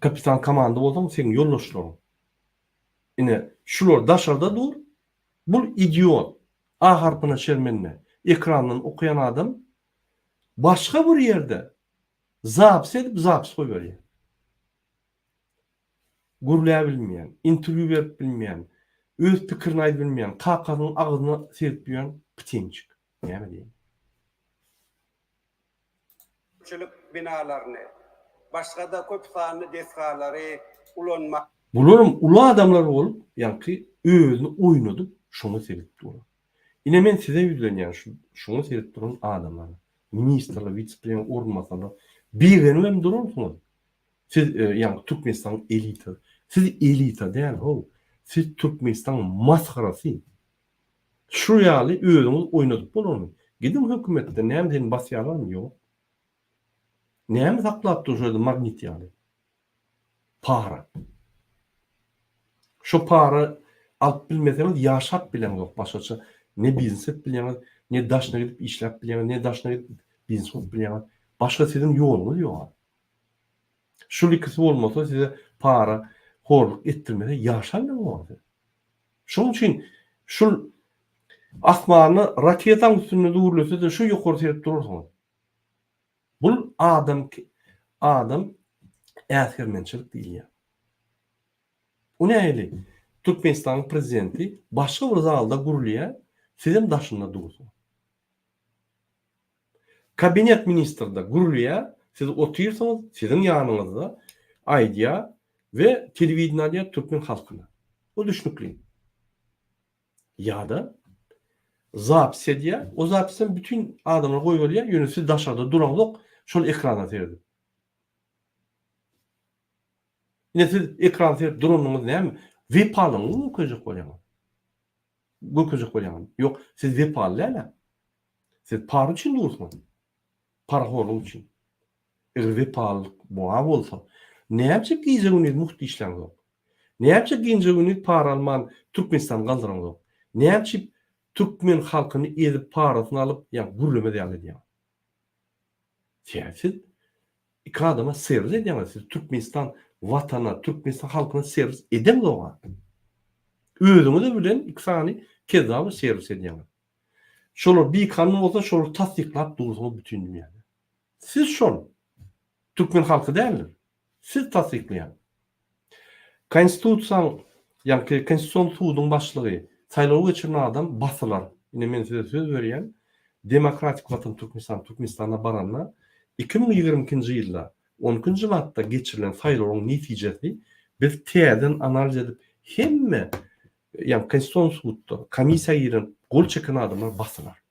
kapitan komanda oldun, senin yoldaşların. Ine şular daşarda dur, bu idiot. A harpına çelmenine, ekrandan okuyan adam, başka bir yerde zaps edip zaps koy veriyor. Gurlaya bilmeyen, interview verip bilmeyen, öz pikirini ayıp bilmeyen, kakanın ağzına serpiyen pitincik. Ne diyeyim? Çılık binalarını, başka da köp sanlı deskaları ulanmak. Bunların ulu adamlar olup, yani özünü oynadıp şunu serip durur. Yine men size yüzden şunu serip durun adamlar. Ministerler, vice-premier, ormanlar, bir verim durursunuz. Siz yani Türkmenistan elite. Siz elite değil o. Siz Türkmenistan maskarası. Şu yali özünüz oynadıp bunu. Gidin hükümette ne hem senin basyalar mı yok? Ne hem saklap duruşuydu magnit yani. Para. Şu para alıp bilmeseniz yaşap bilen yok başkaça. Ne biznes bilen, ne daşına gidip işlep bilen, ne daşına gidip biznes bilen. Başka sizin yolunuz yok. Şu ikisi olmasa size para, horluk ettirmede yaşamıyor vardı. Şunun için şu asmanı raketan üstünde doğrulursa da şu yukarı serip durursunuz. Bu adam askermençilik değil ya. O ne öyle? Türkmenistan'ın prezidenti başka bir zalda guruluya sizin daşında durursun. Kabinet ministrinde guruluya siz oturuyorsunuz sizin yanınızda aydiya ve televizyonda Türkmen halkına. O düşünükleyin. Ya da zapse diye o zapsen bütün adamlar koy veriyor yönüsü daşarda duranlık şöyle ekrana serdi. Yine siz ekran serdi duranlığınız ne mi? Web alın mı koyacak koyamam. Bu koyacak koyamam. Yok siz web alın. Siz para için durursunuz. Para horluğu için. Web alın boğa olsa. Ne yapacak giyeceğiniz muhti işlem yok. Ne yapacak giyeceğiniz para alman Türkmenistan kaldıran yok. Ne yapacak Türkmen halkını edip parasını alıp yani gurleme değerli diyor. Siyaset iki adama servis edemezsiniz. Türkmenistan vatana, Türkmenistan halkına servis edemez o. Özümü de bilen iki sani kezabı servis edemez. Şolu bir kanun olsa şolu tasdiklap durursunuz bütün dünyada. Siz şol Türkmen halkı değerler. Siz tasdiklayan. Konstitusyon yani konstitusyon suudun başlığı sayılağı geçiren adam basılar. Yine men size söz veriyen demokratik vatan Türkmenistan'a baranlar 2022 yılda 10. martda geçirilen sayıların neticesi biz teyden analiz edip hemme yani konstitusyon suudda komisya yerin gol çeken adamlar basılar.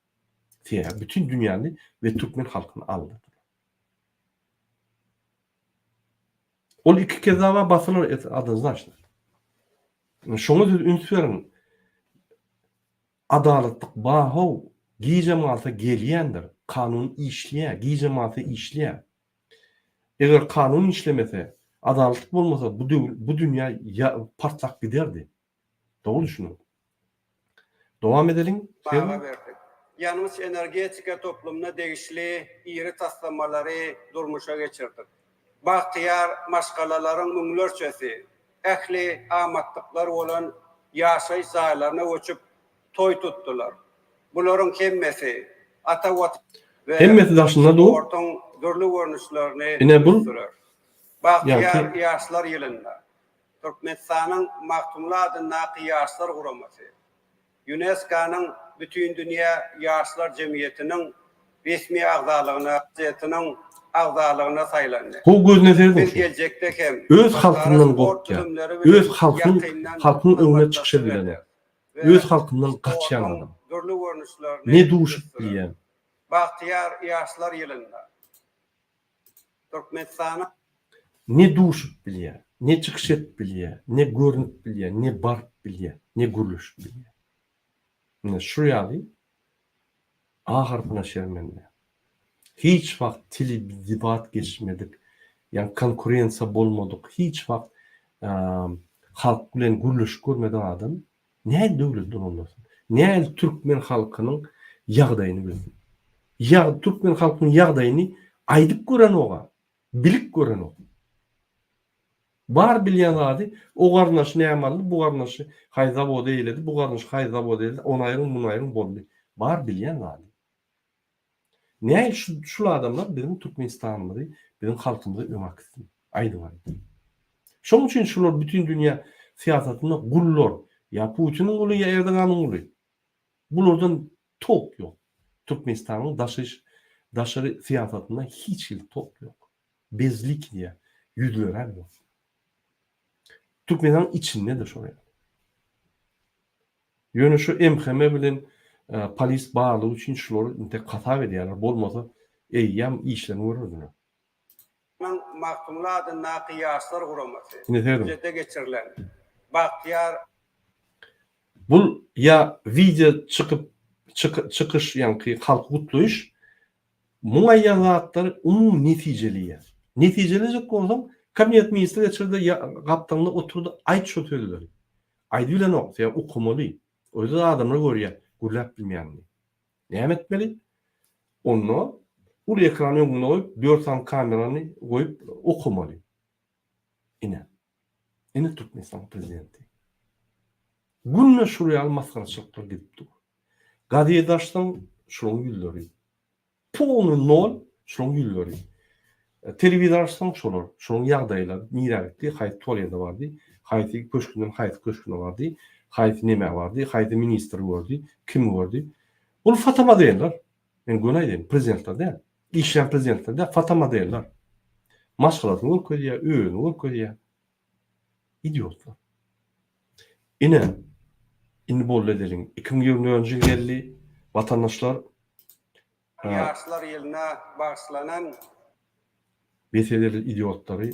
Teye bütün dünyanı ve Türkmen halkını aldı. O iki kez daha basılar adınızı açtılar. Şunu ünsüren adaletlik bahu giy cemaate geliyendir. Kanun işleyen, giy cemaate işleyen. Eğer kanun işlemese, adaletlik olmasa bu dünya patlak giderdi. Doğru düşünün. Devam edelim. Bağa verdik. Yanımız energetika toplumuna değişli iri taslamaları durmuşa geçirdik. Bahtiyar maşgalaların müngörçesi, ehli amatlıklar olan yaşay sahalarına uçup toy tuttular. Bunların kemmesi, atavat ve Hemmeti daşında doğu. ortun dürlü görünüşlerini Yine bu gösterir. Bahtiyar yani yaşlar yılında Türkmenistan'ın mahkumlu adına yaşlar kuraması. UNESCO'nun bütün dünya yaşlar cemiyetinin resmi ağzalığına sayılandı. bu gözüne serdin Biz şu. gelecekte hem Öz halkından korkyan, öz halkının önüne çıkışabilen, öz halkından kaçyan adam. Ne duşup diyen. Bahtiyar yaşlar yılında Türkmenistan'ın Ne duşup biliyor, ne çıkış et biliyor, ne görünüp biliyor, ne barp biliyor, ne guruluş biliyor. Ne şuraya alayım. A harfına şermenle. Hiç wagt tili debat geçmedik. Yani konkurensiya bolmadyk. Hiç wagt halk bilen gürleş görmeden adam näde döwlet olmasyn? Näde türkmen halkynyň ýagdaýyny bilsin? Türkmen halkynyň ýagdaýyny aýdyp gören oga, bilik gören oga. Bar bilýän zady o garnaş näme bu garnaşy haýza body eýledi, bu garnaş haýza body eýledi, onu aýryň, bunu aýryň boldy. Bar bilýän zady. Näme şu adamlar bizim Türkmenistanymyzy, bizim halkymyzy öňe aýdylar. Şoň üçin şular bütün dünýä siýasatyna gullar. Ya Putin'in ulu ya Erdoğan'ın ulu. Bulardan top yok. Türkmenistan'ın daşarı siyasatında hiç top yok. Bezlik diye yüzler yok. Türkmenistan içinde de şuraya. Yönü şu MHM bilen polis bağlı için şuları kata ediyorlar. Bolmasa eyyam işlerini vururdular. Mahkumlardan kıyaslar kuraması. Ne dedim? Ücrete geçirilen. Bahtiyar Bu ya video çıkış yani halk kutluş muayyanatlar umum neticeliye. Neticelecek olsam kabinet ministri geçirdi kaptanla oturdu ayt şötüldüler. Aydı bilen o. Ya okumalı. O yüzden adamlar görüyor. Gürlep bilmeyenli. Ne etmeli? Onu ulu ekranı önüne koyup 4 tane kameranı koyup okumalı. Yine Türkmenistan prezidenti. Günle şuraya maskaraçılıklar gidip dur. Gadiye daştan şunun gülleri. Polnu nol şunun gülleri. Televizordan şolar, şunun ýagdaýlar, niragdi, haýt tuvaleda bardy, haýt köşkünden haýt köşküne bardy, haýt neme bardy, haýt ministr gördi, kim gördi. Bul Fatama diýerler. Men gönaýdym, prezidentler de, işleyen prezidentler de Fatama diýerler. Maşgalatyny görkezýär, öýüni görkezýär. İdiotlar. Indi bol ederiň 2024-nji ýyl geldi, vatandaşlar yaşlar yılına bağışlanan BT'leri idiotları,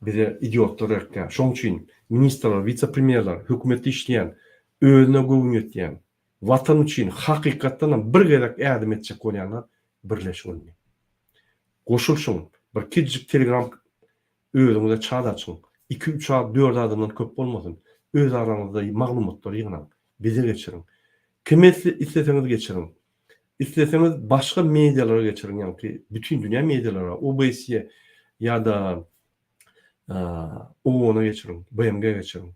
bir de idiotlar erken. Şoň üçin ministrler, vice-premierler, hökümetde işleyen, öýüne göwün etýän, vatan üçin hakykatdan bir gerek ädim etjek bolýanlar birleşýär. Goşulşyň, bir kiçik telegram öýüňizde çat açyň. 2-3 saat 4 adamdan köp bolmasyn. Öz araňyzda maglumatlary ýygynan, bize geçirin. Kim isteseňiz geçirin. İsteseňiz başga medialara geçirin. Yani bütün dünya medialara, OBS'ye ya da OON'a geçirin, BMG'ye geçirin.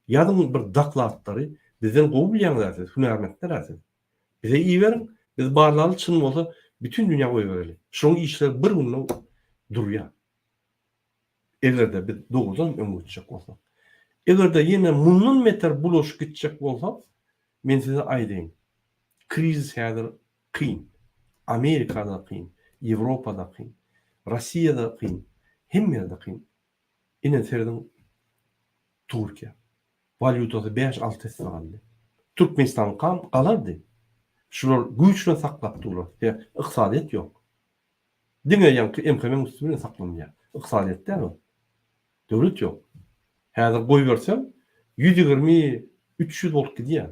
Ya da bir daklatlary bizden gowy bilýänler, hünärmentler äsiz. Bize iyi verin, biz barlaly çyn bolsa bütün dünya goý bereli. Şoň işler bir günle durýar. Egerde biz doğrudan öňe geçecek bolsak. Egerde ýene mundan meter bulaşyk gitjek bolsa, men size aýdym. Kriz häzir kyn. Amerikada kyn, Ýewropada kyn, Rossiýada kyn, hemmerde kyn. Ine terden Türkiýe. Valutasy 5-6 saldy. Türkmenistan galardy. Şular güýçle saklap durlar. Ya ykdysadyet ýok. Diňe ýa-da MHM üstüne saklanýar. Ykdysadyet däl o. Döwlet ýok. Häzir goý bersem 120-300 bolup gidýär.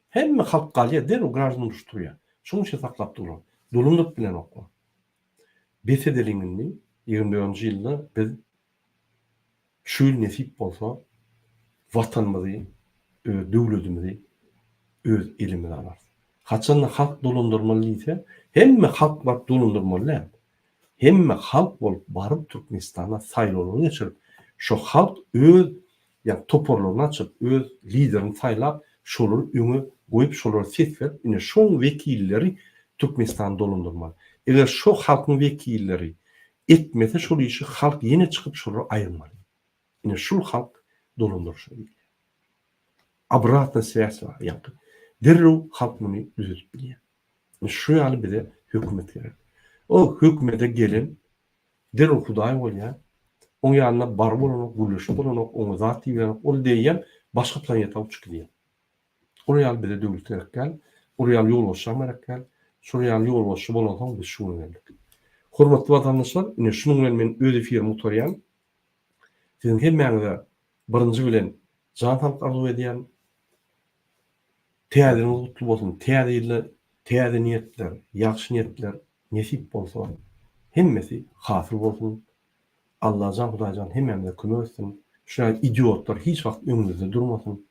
Hemme halk galýar, der o graždan uçturýar. Şoň üçin saklap durlar. Dolunluk bilen okla. BT'leriňini 24-nji ýylda biz şu ýyl nesip bolsa watanymyzy, döwletimizi, öz elimize alar. Haçan halk dolundurmaly ise hemme halk bak dolundurmaly. Hemme halk bolup baryp Türkmenistana saýlawlar geçirip, şu halk öz ýa toporlaryny açyp, öz liderini saýlap, şolary öňe goýup şolary ses berip, ine şoň wekilleri Türkmenistan dolundurmaly. Eger şu halkyň wekilleri etmese şol işi halk ýene çykyp şolary aýyrmaly. Ine şu halk dolundurşy. Abratna siýasat var ýa-da. Derrew halk muny düzeltip bilýär. Şu ýaly bize hökümet gerek. O hökümete gelin, derrew Hudaý bolýar. Oň ýanyna bar bolan, gürleşip bolan, oňa zat diýen, ol diýen başga planeta uçup gidýär. Oraya bize döwlet gerek gel, oraya ýol başlama gerek gel. Şuraya ýol başy bolan biz şunu geldik. Hormatly watandaşlar, ine şunu bilen men öz efirimi utarýan. Siziň hemmäňize birinji bilen jan halk arzu edýän. Täzeliňiz gutly bolsun. täze niyetler, ýagşy niyetler nesip bolsa, hemmesi hasyl bolsun. Allahjan Hudaýjan hemmemde kömek etsin. Şuna idiotlar hiç wagt öňümizde durmasın.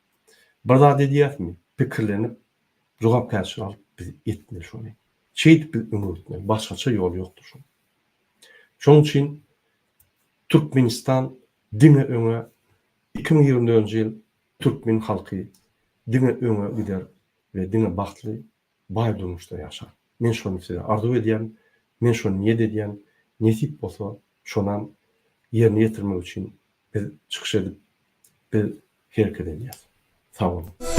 Bir zat edýärmi? Pikirlenip jogap käşir alyp biz etme şonu. Çeýdip biz öňüme başgaça ýol ýokdur şu. Şoň üçin Türkmenistan diňe öňe 2024-nji ýyl Türkmen halky diňe öňe gider we diňe bagtly baý durmuşda ýaşar. Men şonu size arzu edýän, men şonu niýet edýän, nesip bolsa şonam ýerine ýetirmek üçin biz çykyş edip biz hereket edýäs. Sag bolun.